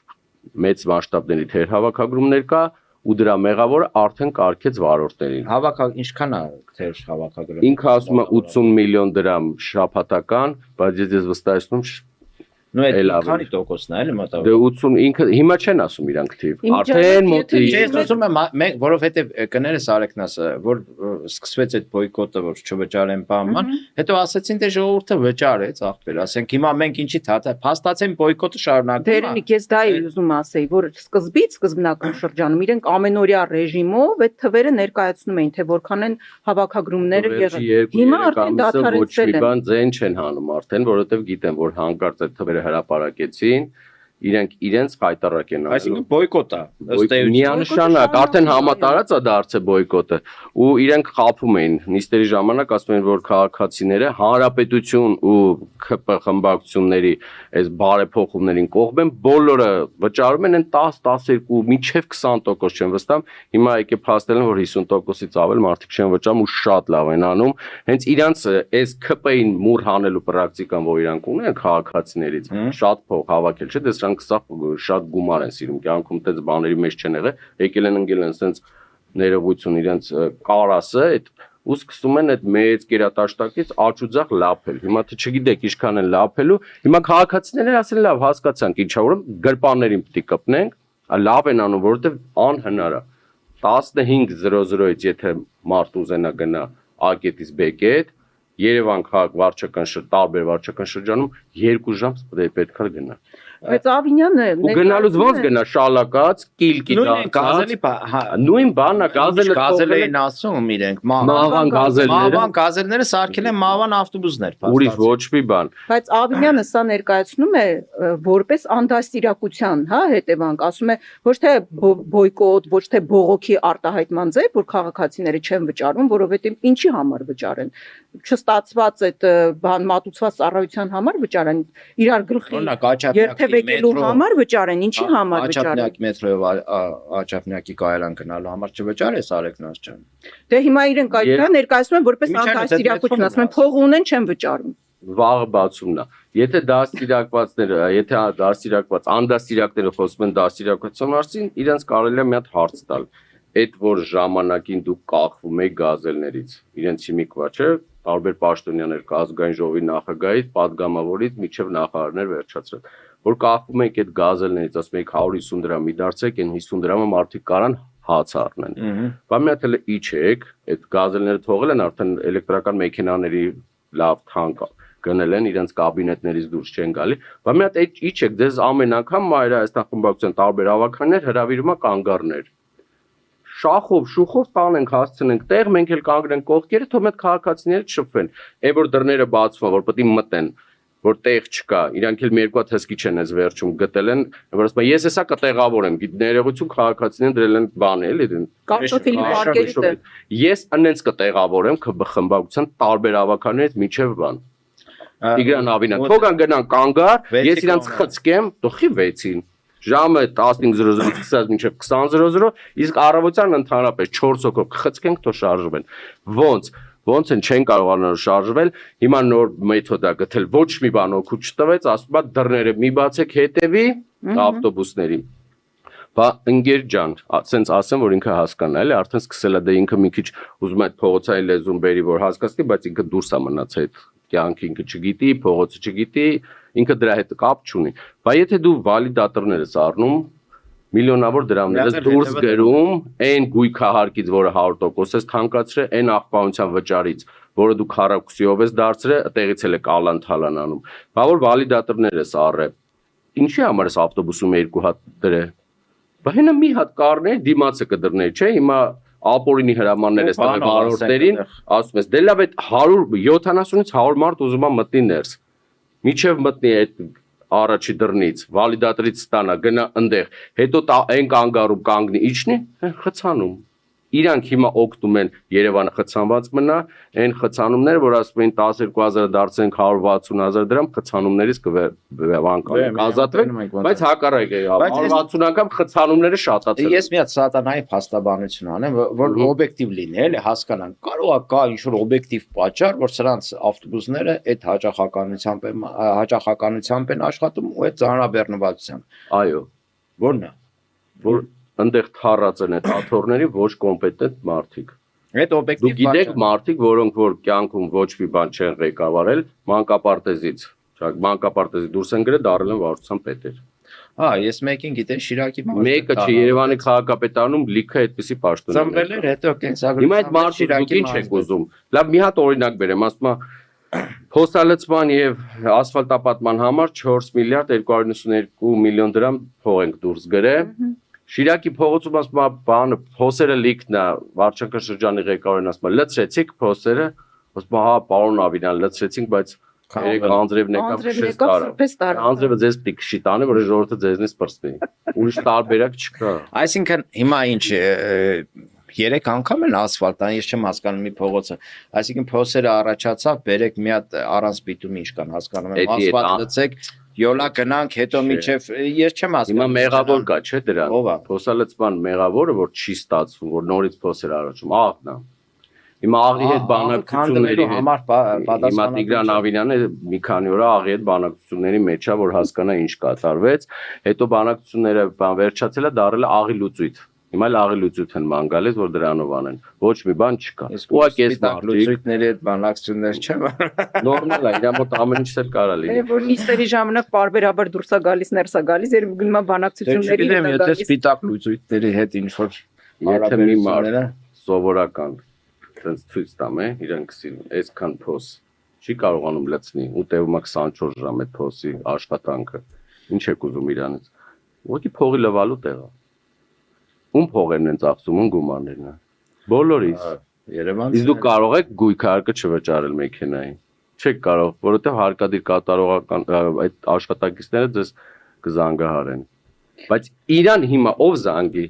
մեծ մասշտաբների թեր հավաքագրումներ կա ու դրա մեղավորը արդեն կարգեց վարորդներին։ Ինչքան է թեր հավաքագրել։ Ինքը ասում է 80 միլիոն դրամ շաբաթական, բայց ես վստահեցնում Ну это քանի տոկոսն է, էլի մոտավորապես։ Դե 80 ինքը հիմա չեն ասում իրանք թիվ։ Արդեն մոտի։ Ես ասում եմ, որովհետև կներես Արեգն ասա, որ սկսվեց այդ բոյկոտը, որ չվճարեն բանման, հետո ասացին դե ժողովուրդը վճարեց, ախպեր, ասենք հիմա մենք ինչի փաստացեն բոյկոտը շարունակվում է։ Դերնիկ, ես դա էլ ուզում ասեի, որ սկզբնական շրջանում իրենք ամենօրյա ռեժիմով այդ թվերը ներկայացնում էին, թե որքան են հավաքագրումները եղել։ Հիմա արդեն դադարեցել են։ Բան ձեն չեն հանում արդեն, որովհետև գիտեն, որ հանկարծ այդ թվերը հրապարակեցին, իրենք իրենց հայտարարակ են արել։ Այսինքն բոյկոտ է, ըստ էության։ Միանշանակ, արդեն համատարած է դարձել բոյկոտը, ու իրենք խափում էին նիստերի ժամանակ, ասում են, որ քաղաքացիները հանրապետություն ու ԿՊ խմբակցությունների այս բարեփոխումներին կողմ են, բոլորը վճարում են 10-12, մինչև 20% չեն վստահում, հիմա եկե փաստել են, որ 50%-ից ավել մարդիկ չեն վճարում ու շատ լավ են անում, հենց իրանց այս ԿՊ-ին մուր հանելու պրակտիկան, որ իրանք ունեն քաղաքացիներից, շատ փող հավաքել, չէ՞, դες շատ գումար են սիրում, կյանքում տենց բաների մեջ չեն եղել, եկել են ընկել են սենց ներողություն իրենց կարասը, ու սկսում են այդ մեծ կերատաշտակից աչուձախ լափել։ Հիմա թե չգիտեք ինչքան են լափելու, հիմա քաղաքացիները ասել լավ հասկացանք ինչա, ուրեմն գրպաններին պիտի կպնենք, լավ են անում, որովհետև անհնար է։ 15:00-ից եթե մարդ ուզենա գնա A կետից B կետ, Երևան քաղաք վարչական տարբեր վարչական շրջանում 2 ժամ պետք է գնա։ Բայց Ավինյանը ու գնալուց ոնց գնա շալակած, կիլկի գազելի նույն բանն է գազելին ասում իրենք մահվան գազելները մահվան գազելները սարքել են մահվան ավտոբուսներ ուրիշ ոչ մի բան բայց Ավինյանը սա ներկայացնում է որպես անդաստիրակության, հա, հետևանք, ասում է ոչ թե բոյկոտ, ոչ թե բողոքի արտահայտման ձև, որ քաղաքացիները չեն վճարում, որովհետև ինչի համար վճարեն, չստացված այդ բան մատուցված ծառայության համար վճարեն, իրար գլխի երթևեկելու համար վճարեն, ինչի համար վճարեն։ Աչափնյակ մետրոյով Աչափնյակի կայարան գնալու համար չվճարես Արեգնաս ջան։ Դե հիմա իրենք այդ ներկայացնում են որպես անդաստիրակություն, ասում են փող ունեն, չեն վճարում։ Վաղ բացումն է։ Եթե դաստիարակվածները, եթե դաստիարակված անդաստիրակները խոսում են դաստիարակության մասին, իրենց կարելի է մի հատ հարց տալ։ Այդ որ ժամանակին դուք կախվում եք գազելներից, իրենց հիմիկվա չէ, տարբեր պաշտոնյաներ կա ազգային ժողովի նախագահից, падգամավորից միջև նախարարներ վերջացրել, որ կախվում եք այդ գազելներից, ասում եք 150 դրամի դարձեք, այն 50 դրամը մարդիկ կարան հաց առնեն։ Բա մի հատ էլ իջեք, այդ գազելները թողել են արդեն էլեկտրական մեքենաների լավ թանկ գնել են իրենց կաբինետներից դուրս չեն գալի, բա մի հատ իջեք, դες ամեն անգամ Մայր Հայաստան խմբակցության տարբեր ավականներ հրավիրում է կանգառներ։ Շախով, շուխով տանենք, հասցնենք տեղ, մենք էլ կանգնենք կողքերը, թող այդ քաղաքացիները չշփվեն։ Այն որ դռները բացվում, որ պետք է մտեն, որ տեղ չկա, իրանք էլ մի երկու հատ հսկի չեն այս վերջում գտել են, որ ասում են ես հեսա կտեղավորեմ, ներողություն քաղաքացիներն դրել են բան էլի, կարտոֆիլի պարկերիտը։ Ես անենց կտեղավորեմ խմբակցության տարբեր ավականներից միջև բան։ Տիգրան Ավինյան, թողան գնան կանգար, ես իրանց խցկեմ, տոխի 6-ին։ Ժամը 15:00-ից սկսած մինչև 20:00, իսկ առավոտյան ընդհանրապես 4 հոգով կխցկենք, թող շարժվեն։ Ոնց են չեն կարողանալ շարժվել, հիմա նոր մեթոդ է գտել, ոչ մի բան օգուտ չտվեց, ասում է դռները մի բացեք հետևի ավտոբուսների։ Բա ընկեր ջան, ասենց ասեմ, որ ինքը հասկանա, էլի, արդեն սկսել է դե ինքը մի քիչ ուզում է այդ փողոցային լեզուն բերի, որ հասկացնի, բայց ինքը դուրս է մնացել այդ կյանքը ինքը չգիտի, փողոցը չգիտի, ինքը դրա հետ կապ չունի։ Բա եթե դու վալիդատորներ ես առնում, միլիոնավոր դրամներ ես դուրս գրում, այն գույքահարկից, որը 100% ես թանկացրել, այն աղբանության վճարից, որը դու քառակուսիով ես դարձրել, այդտեղից էլ է կալան-թալան անում։ Բա որ վալիդատորներ ես առել, ինչի համար ես ավտոբուսում 2 հատ դրել։ Բա հենա մի հատ կառներ, դիմացը կդռներ, չէ՞, հիմա ապօրինի հրամաններ ես տվել վարորդներին, ասում ես, դե լավ այդ 170-ից 100 մարդ ուզում է մտնի ներս։ Միջև մտնի այդ առաջի դռնից, վալիդատորից ստանա, գնա ընդեղ, հետո այն կանգառում կանգնի, իջնի, խցանում։ Իրանք հիմա օգնում են Երևանը խցանված մնա, այն խցանումները, որ ասում են 12000 դարձնենք 160,000 դրամ, խցանումներից կազատվեն, բայց հակառակ է, 160 անգամ խցանումները շատացել։ Ես մի հատ սատանայի փաստաբանություն անեմ, որ օբյեկտիվ լինի, էլի հասկանան։ Կարող է կա ինչ-որ օբյեկտիվ պատճառ, որ սրանց ավտոբուսները այդ հաճախականությամբ են աշխատում ու այդ ծանրաբեռնվածությամբ։ Այո, Որն է։ որ ընդեղ թառած են այդ աթոռների ոչ կոմպետենտ մարդիկ։ Այդ օբյեկտիվ Դուք գիտեք մարդիկ, որոնք որ կյանքում ոչ մի բան չեն ղեկավարել, մանկապարտեզից, մանկապարտեզի դուրս են գրել, դարել են վարչության պետեր։ Հա, ես մեկին գիտեմ Շիրակի Մեկը չի Երևանի քաղաքապետարանում լիքը այդպիսի պաշտոն։ ծնվել էր, հետո կենսագրություն։ Հիմա այդ մարդիկ դուք ինչ եք ուզում։ Լավ, մի հատ օրինակ բերեմ, ասում եմ փոստալցման եւ ասֆալտապատման համար 4 միլիարդ 292 միլիոն դրամ փող ենք դուրս գրել։ Շիրակի փողոցում ասում եմ բանը փոսերը լիքն է, վարչական շրջանի ղեկավարն ասում է լցրեցիք փոսերը, ասում եմ հա պարոն Ավինյան լցրեցինք, բայց երեք անձրևն եկավ անձրևը ձեզ պիտի քշի տանը, որ ժողովուրդը ձեզնից պրծնի։ Ուրիշ տարբերակ չկա։ Այսինքն հիմա ինչ 3 անգամ են ասֆալտան, ես չեմ հասկանում մի փողոցը։ Այսինքն փոսերը առաջացավ, բերեք մի հատ առանց պիտում ինչ կան, հասկանում եմ, ասֆալտ լցեք, յոլա գնանք, հետո միջև ես չեմ հասկանում։ Հիմա մեղավոր կա, չէ՞ դրան։ Փոսալցման մեղավորը, որ չի ստացվում, որ նորից փոսեր առաջում, աղն է։ Հիմա աղի հետ բանակցությունների համար հիմա Տիգրան Ավինյանը մի քանի օր աղի հետ բանակցությունների մեջ է, որ հասկանա ինչ կատարվեց, հետո բանակցությունները վերջացել է, դարել է աղի լուծույթ։ Հիմա էլ աղի լուծույթ են ման գալիս, որ դրանով անեն։ Ոչ մի բան չկա։ Ուղղակի էս լուծույթների հետ բանակցություններ չեմ։ Նորմալ է, իրա մոտ ամեն ինչ էլ կարա լինի։ Որ նիստերի ժամանակ պարբերաբար դուրս է գալիս, ներս է գալիս, երբ գնում է բանակցությունների հետ։ Եթե սպիտակ լուծույթների հետ ինչ որ եթե մի մարդ սովորական ցույց տամ է, իրանք այսքան փոս չի կարողանում լցնի ու տևում է 24 ժամ այդ փոսի աշխատանքը։ Ինչ եք ուզում իրանից։ Ուղղակի փողի լվալու տեղ է։ Ում փողերն են ծախսում, ում գումարներն են։ Բոլորից։ Երևան։ Իսկ դուք կարող եք գույքարկը չվճարել մեքենային։ Չեք կարող, որովհետև հարկադիր կատարողական այդ աշխատակիցները ձեզ կզանգահարեն։ Բայց իրան հիմա ով զանգի։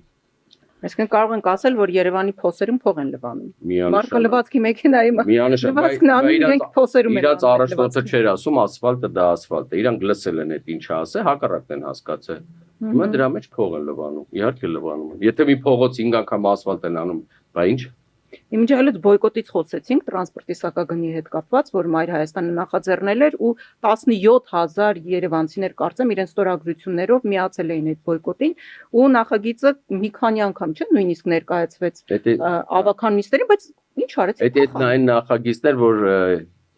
Այսինքն կարող ենք ասել, որ Երևանի փոսերում փող են լվանում։ Միանշանակ։ Մարկը լվացքի մեքենայի լվացքն անում իրենք փոսերում են։ Իրաց առաջնորդը չէր ասում ասֆալտը դա ասֆալտ է։ Իրանք լսել են այդ ինչը ասե, հակառակն են հասկացել։ Հիմա դրա մեջ փող են լվանում։ Իհարկե լվանում են։ Եթե մի փողոց 5 անգամ ասֆալտ են անում, բա ինչ։ Իմիջիայլոց բոյկոտից խոսեցինք տրանսպորտի սակագնի հետ կապված, որ Մայր Հայաստանը նախաձեռնել էր ու 17000 երևանցիներ կարծեմ իրենց ստորագրություններով միացել էին այդ բոյկոտին ու նախագիծը մի քանի անգամ չէ նույնիսկ ներկայացվեց ավականիստերին, բայց ինչ արեց։ Այդ այն նախագիծներ, որ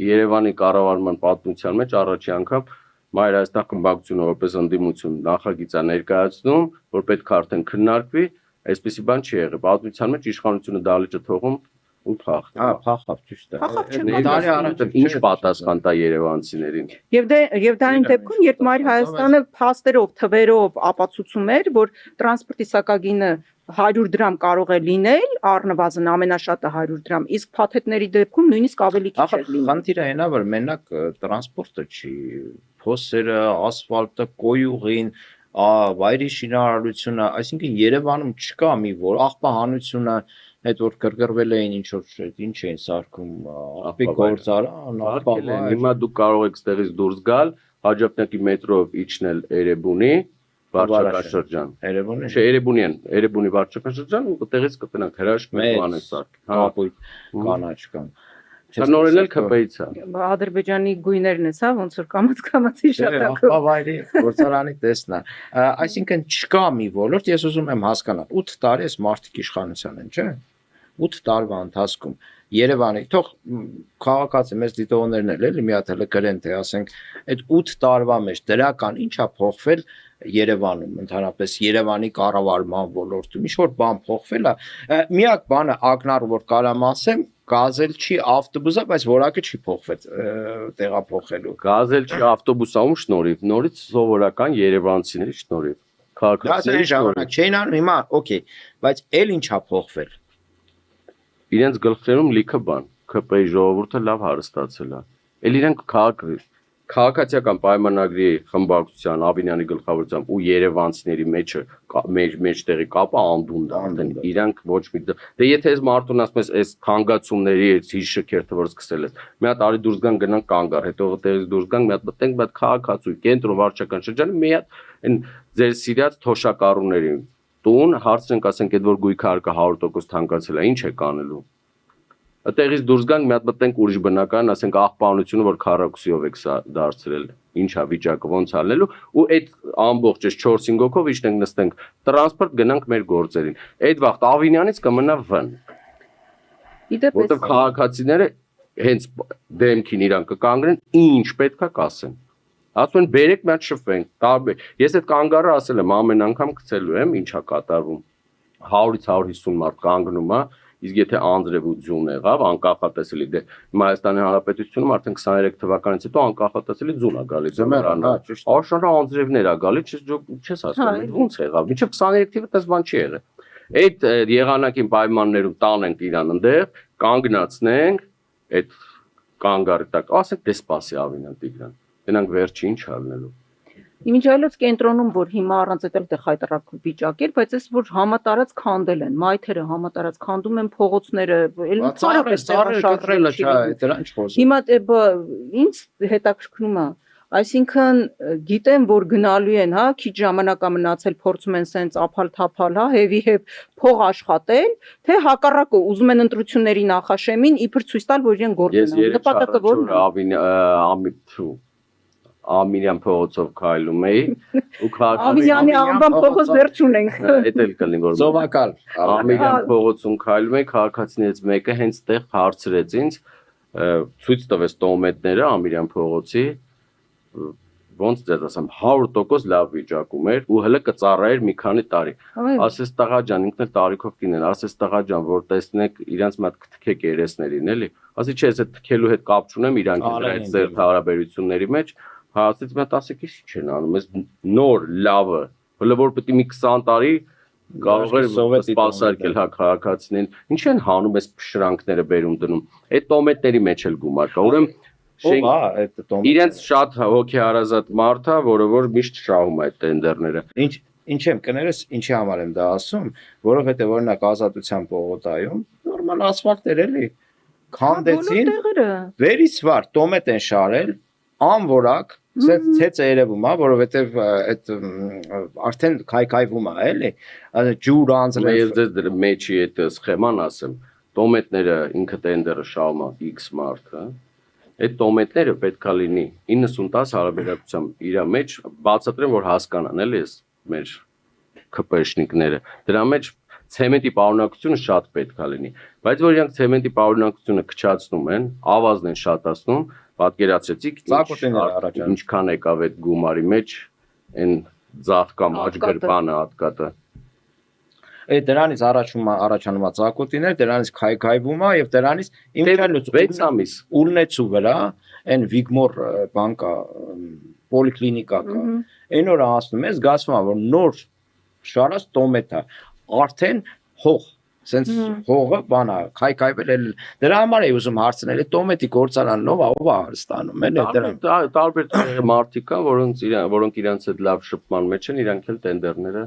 Երևանի կառավարման պատմության մեջ առաջի անգամ Մայր Հայաստան խմբակցությունը որպես ընդդիմություն նախագիծա ներկայացնում, որ պետք է արդեն քննարկվի, այսպեսի բան չի եղել։ Պատմության մեջ իշխանությունը դալիճը թողում ու փախ։ Փախավ, ճիշտ է։ Փախավ չէ, Տարի առաջ ինչ պատասխան տա երևանցիներին։ Եվ դա այն դեպքում, երբ Մայր Հայաստանը փաստերով, թվերով ապացուցում էր, որ տրանսպորտի սակագինը 100 դրամ կարող է լինել, առնվազն ամենաշատը 100 դրամ, իսկ փաթեթների դեպքում նույնիսկ ավելի քիչ է լինում։ Խնդիրը այնա, որ մենակ տրանսպորտը չի, փոսերը, ասֆալտը, կոյուղին, վայրի շինարարությունը, այսինքն Երևանում չկա մի որ աղբահանությունը, այդ որ գրգռվել էին ինչ որ ինչ էին սարքում, աղբի գործարան, աղբավայր։ Հիմա դուք կարող եք ստեղից դուրս գալ, Հաջափնյակի մետրոյով իջնել Էրեբունի, վարչակաշրջան։ Երևանը Չէ, Էրեբունի վարչակաշրջան ու այդտեղից կտնանք հրաշքներ անեն սարք։ կապույտ կանաչ կան։ Նորեն էլ ԿՊ-ից է։ Ադրբեջանի գույներն է, հա, ոնց որ կամած-կամացի շատակով։ Աղբավայրի գործարանի տեսնա։ Այսինքն չկա մի ոլորտ, ես ուզում եմ հասկանալ, 8 տարի էս մարդիկ իշխանության են, չէ՞։ 8 տարվա ընթացքում Երևանի, թող քաղաքացի մեծ դիտողներն էլ էլի մի հատ հələ գրեն, թե ասենք այդ 8 տարվա մեջ դրական ինչա փոխվել Երևանում, ընդհանրապես Երևանի կառավարման ոլորտում, ինչ որ բան փոխվել է։ Միակ բանը ակնառու որ կարամ ասեմ, գազել չի ավտոբուսը, բայց որակը չի փոխվել տեղափոխելու։ Գազել չի ավտոբուսը ում շնորհիվ, նորից սովորական երևանցիների շնորհիվ։ Քաղաքացիների ժամանակ չէին անում, հիմա օքեյ, բայց էլ ինչա փոխվել։ Իրենց գլխերում լիքը բան, ԿՊ-ի ժողովուրդը լավ հարստացել է։ Էլ իրենք քաղաքացիական պայմանագրի խմբակցության Աբինյանի գլխավորությամբ ու երևանցիների մեջտեղի կապը անդունդ է, արդեն իրանք ոչ մի դե եթե այս մարդուն ասում ես այս քանգացումների այս հիշշքերթը որ սկսել ես մի հատ արի դուրս գան գնանք կանգար հետո տեղից դուրս գանք մի հատ մտենք մի հատ քաղաքացու կենտրոն վարչական շրջանը մի հատ այն ձեր սիրած թոշակառուներին տուն հարցնենք ասենք այդ որ գույքը արկա 100% թանկացել է ինչ է կանելու Այդտեղից դուրս գանք մի հատ մտենք ուրիշ բնական, ասենք աղբանությունը, որ քառակուսիով եք սա դարձրել, ինչա վիճակը ոնց ալնելու, ու այդ ամբողջ 4-5 հոգով իջնենք նստենք տրանսպորտ գնանք մեր գործերին։ Այդ վաղ Ավինյանից կմնա վն։ Որտեվ քաղաքացիները հենց դեմքին իրան կկանգնեն, ինչ պետքա կասեն։ Ասում են բերեք մի հատ շփվենք, տարբեր։ Ես այդ կանգառը ասել եմ ամեն անգամ գցելու եմ, ինչա կատարվում։ 100-ից 150 մարդ կանգնում է Իսկ եթե անձրև ու ձյուն եղավ, անկախատեսելի դե Հայաստանի Հանրապետությունում արդեն 23 թվականից հետո անկախատեսելի ձյուն է գալիս։ Աշնանը անձրևներ է գալիս, չես հասկանում, ո՞նց եղավ։ Մինչև 23 թիվը դες բան չի եղել։ Այդ եղանակին պայմաններում տանենք իրան այնտեղ, կանգնացնենք այդ կանգառի տակ, ասենք դե սպասի Ավինյան Տիգրան։ Գնանք վերջի ինչ ալնելու։ Իմիջիայլոց կենտրոնում, որ հիմա առանց այդել դե խայտարակ վիճակ էր, բայց այս որ համատարած քանդել են, մայթերը համատարած քանդում են փողոցները, էլ կտրելը չէ, դրան չխոսում։ Հիմա ինձ հետաքրքրում է, այսինքն գիտեն, որ գնալու են, հա, քիչ ժամանակ է մնացել, փորձում են սենց ափալ-թափալ, հա, հեվի-հեվ փող աշխատել, թե հակառակը ուզում են ընտրությունների նախաշեմին իբր ցույց տալ, որ իրեն գործ են անում։ Նպատակը ո՞րն է։ Ամիրյան փողոցով քայլում էի ու Ավինյանի անվան փողոց դեռ չունենք։ Էդ էլ կլինի որ Զովակալ Ամիրյան փողոցում քայլում էի քաղաքացիներից մեկը հենց տեղ հարցրեց ինձ ցույց տվեց տոմետները Ամիրյան փողոցի ոնց ձեզ ասեմ 100% լավ վիճակում էր ու հələ կծառայեր մի քանի տարի։ Ասես տղա ջան, ինքն էլ տարիքով կինեն, ասես տղա ջան, որ տեսնեք իրանց մոտ կթքեք երեսներին, էլի։ Ասի չէ, ես այդ թքելու հետ կապ չունեմ իրանք այդ ձեր հարաբերությունների մեջ, հա ասեց մա 10 ինչ չեն անում, ես նոր լավը, հələ որ պետք է մի 20 տարի կարող էր սպասարկել հա քաղաքացիներին, ինչ են հանում այս շրանքները բերում դնում։ Այդ տոմետների մեջ էլ գումար կա, ուրեմն իրենց շատ հոգեհարազատ մարդ է, որը որ միշտ շահում է այդ տենդերները։ Ինչ եմ կներես, ինչի համար եմ դա ասում, որովհետև օրինակ Ազատության պողոտայում նորմալ ասֆալտ էր էլի, քանդեցին, վերից վար տոմետ են շարել, անորակ, ցեցը երևում է, որովհետև այդ արդեն քայքայվում է, էլի, ջուր անձրև։ Ես դες մեջի այդ սխեման ասեմ, տոմետները ինքը տենդերը շահում է X մարդը, այդ տոմետները պետքա լինի 90-10 հարաբերակցությամբ իր մեջ բացատրեմ, որ հասկանան, էլի ես մեր ԿՊՇ-նիկները, դրա մեջ ցեմենտի պարունակությունը շատ պետքա լինի, բայց որ իրանք ցեմենտի պարունակությունը քչացնում են, ավազն են շատացնում, պատկերացրեցիք ինչքան եկավ այդ գումարի մեջ այն ձախ կամ աջ գրպանը հատկատը։ Դրանից առաջանում է ծակոտիներ, դրանից քայքայվում է եւ դրանից իմիջիալոց 6 ամիս ուլնեցու վրա այն Վիգմոր բանկա պոլիկլինիկա կա։ Այն օրը ասում ես զգացվում է որ նոր շարած տոմետ է, արդեն հող, sense հողը բանա, քայքայվել էլ դրա համար է ուզում հարցնել, տոմետի գործարանով ով է հարստանում, էլի դրա տարբեր մարդիկ կան, որոնք իրանց այդ լավ շփման մեջ են, իրանք էլ տենդերները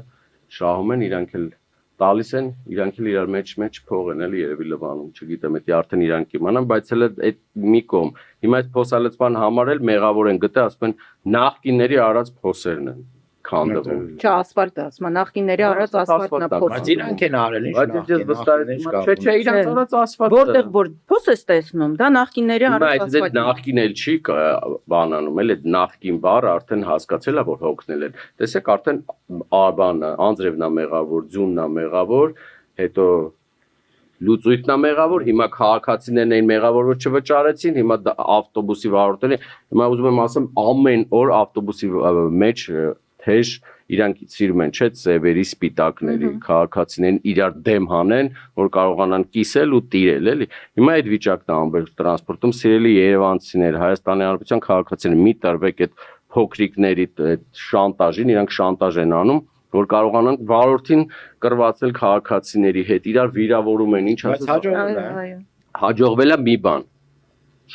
շահում են, իրանք էլ տալիս են, իրանք էլ իրար մեջ փող են էլի երևի լվանում, չգիտեմ, դա արդեն իրանք իմանան, բայց էլ այդ մի կողմ։ Հիմա այդ փոսալեցման համար էլ մեղավոր են գտե, ասում են նախկինների արած փոսերն են քանդվում։ Չէ, ասֆալտը, ասում են նախկինների արած ասֆալտն է փոս։ Բայց իրանք են արել ինչ Չէ, իրանք արած ասֆալտը։ Որտեղ որ փոս ես տեսնում, դա նախկինների արած ասֆալտն է։ Բայց նախկին էլ չի բանանում, էլ այդ նախկին բառը արդեն հասկացել է, որ հոգնել են։ Տեսեք, արդեն բանը անձրևն է մեղավոր, ձյունն է մեղավոր, հետո լուծույթն է մեղավոր, հիմա քաղաքացիներն էին մեղավոր, որ չվճարեցին, հիմա ավտոբուսի վարորդները, հիմա ուզում եմ ասեմ, ամեն օր ավտոբուսի մեջ թեժ իրանք սիրում են, չէ՞, ծևերի, սպիտակների, քաղաքացիներին իրար դեմ հանեն, որ կարողանան կիսել ու տիրել, էլի։ Հիմա այդ վիճակն է ամբողջ տրանսպորտում, սիրելի երևանցիներ, Հայաստանի Հանրապետության քաղաքացիներ, մի տարվեք այդ փոքրիկների այդ շանտաժին, իրանք շանտաժ են անում, որ կարողանան վարորդին կրվածել քաղաքացիների հետ, իրար վիրավորում են, ինչ ասես։ Հաջողվել է մի բան,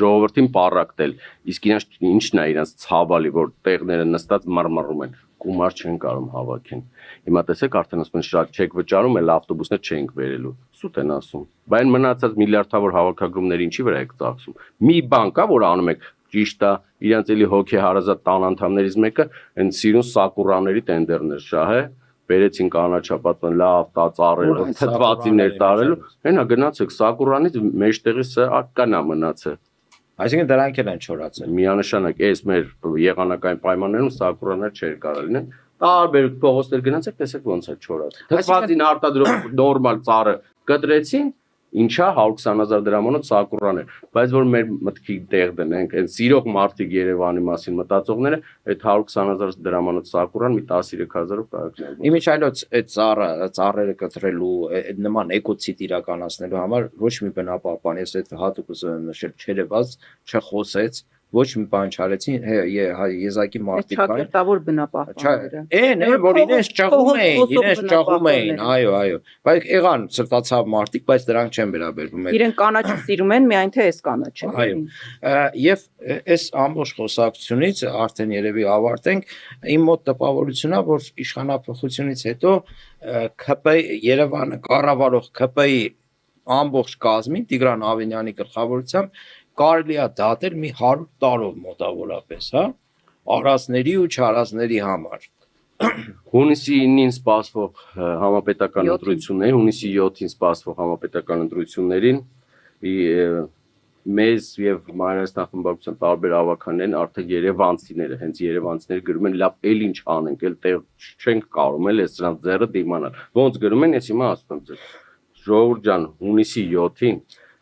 ժողովրդին պառակտել, իսկ ինչն է իրանց ցավալի, որ տեղները նստած մարմռում են, գումար չեն կարող հավաքեն։ Հիմա տեսեք արդեն ասում են շատ չեք վճարում, էլ ավտոբուսներ չենք բերելու։ Սուտ են ասում։ Բայց մնացած միլիարդավոր հավաքագրումները ինչի վրա եք ծախսում։ Մի բան կա, որ անում եք, ճիշտ է, իրանց էլի հոգեհարազատ տան անդամներից մեկը այն սիրուն սակուրաների տենդերներ շահե, բերեցին կանաչապատն լավ տածառեր, թթվածիներ տարելու, հենա գնացեք սակուրանից մեջտեղի սա կանա մնացը։ Այսինքն դրանք էլ են չորացել։ Միանշանակ այս մեր եղանակային պայմաններում սակուրաններ չէր կարող լինել։ Տարբեր փողոցներ գնացեք, տեսեք ոնց է չորացել։ Թթվածին արտադրող նորմալ ծառը կտրեցին, ինչա 120,000 դրամանոց սակուրաներ, բայց որ մեր մտքի տեղ դնենք, այն սիրող մարդիկ Երևանի մասին մտածողները, այդ 120,000 դրամանոց սակուրան մի 13,000-ով կարող են։ Իմիջիալոց այդ ծառերը կտրելու, այդ նման էկոցիդ իրականացնելու համար ոչ մի բնապահպան, ես այդ հատուկ ուզում եմ նշել, չերևաց, չխոսեց, ոչ մի բան չարեցին, եզակի մարդիկ կային։ Ճակերտավոր բնապահպանները։ Այն որ իրենց ճախում էին, այո, բայց եղան սրտացավ մարդիկ, բայց դրանք չեն վերաբերվում։ Իրենք կանաչը սիրում են, միայն թե այս կանաչը։ Այո։ Եվ այս ամբողջ խոսակցությունից արդեն երևի ավարտենք, իմ մոտ տպավորությունն է, որ իշխանապահությունից հետո ԿՊ Երևանը կառավարող ԿՊ-ի ամբողջ կազմին Տիգրան Ավենյանի գլխավորությամբ կարելի է դատել մի 100 տարով մոտավորապես, հա, առածների ու չարածների համար։ Հունիսի 9-ին սպասվող համապետական ընտրություններին, հունիսի 7-ին սպասվող համապետական ընտրություններին մեզ եւ Մանրէսն խմբակցության տարբեր ավականներն արդեն երևանցիները, հենց երևանցիները գրում են լավ, էլ ինչ անենք, էլ տեղ չենք կարող, էլ էս դրանց ձեռը դիմանալ։ Ոնց գրում են, ես հիմա ասում եմ ձեզ։ Ժողովուրդ ջան, հունիսի 7-ին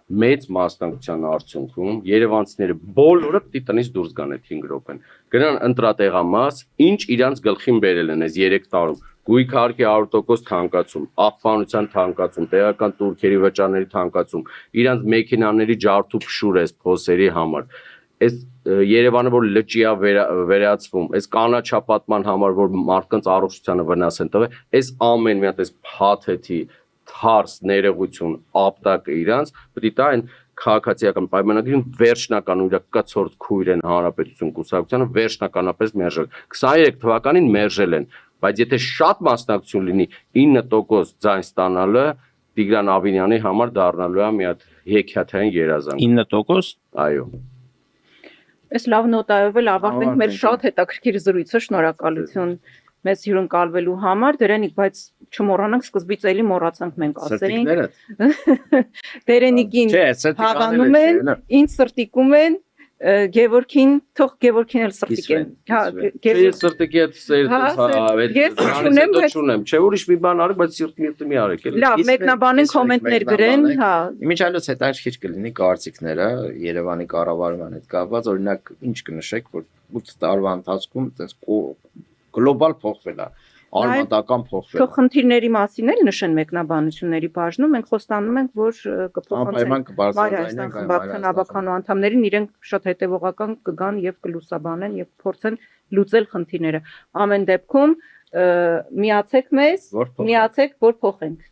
մեծ մասնակցության արդյունքում երևանցիները բոլորը պիտի տնից դուրս գան այդ 5 րոպեն։ Գնան ընտրատեղամաս, ինչ իրանց գլխին բերել են այս 3 տարում։ Գույքարկի 100% թանկացում, աղբանության թանկացում, տեղական турքերի վճարների թանկացում, իրանց մեքենաների ջարդու փշուր էս փոսերի համար։ Այս Երևանը որ լճի է վերածվում, այս կանաչապատման համար որ մարդկանց առողջությանը վնաս են տվել, այս ամեն մի հատ այս փաթեթի թարս ներողություն ապտակը իրանց պետք է տա այն քաղաքացիական պայմանագրին վերջնական ու իր կցորդ քույր են հանրապետություն կուսակցությանը վերջնականապես մերժել 23 թվականին մերժել են բայց եթե շատ մասնակցություն լինի 9% ձայն ստանալը Տիգրան Ավինյանի համար դառնալու է մի հատ հեքիաթային երազանք 9%? այո Այս լավ նոտայով էլ ավարտենք մեր շատ հետաքրքիր զրույցը, շնորհակալություն մեզ հյուրընկալվելու համար, դերենիկ, բայց չմոռանանք սկզբից էլի մոռացանք մենք ասեին։ Դերենիկին հավանում են, ինձ սրտիկում են, Գևորգին, թող Գևորգին էլ սրտիկեն։ Հա, Ես սրտիկի հետ չունեմ, չէ ուրիշ մի բան արեք, բայց սիրտը մի արեք էլի։ Լավ, մեկնաբանեն, կոմենտներ գրեն, հա։ Իմիջիայլոց հետաքրքիր կլինի կարծիքները Երևանի կառավարման հետ կապված, օրինակ ինչ կնշեք, որ 8 տարվա ընթացքում այդպես գլոբալ փոխվել է, արմատական փոխվել։ Թող խնդիրների մասին էլ նշեն մեկնաբանությունների բաժնում, մենք խոստանում ենք, որ կփոխանցենք Հայաստան խմբակցության ավականու անդամներին, իրենք շատ հետևողական կգան եւ կլուսաբանեն եւ փորձեն լուծել խնդիրները։ Ամեն դեպքում միացեք մեզ, միացեք, որ փոխենք։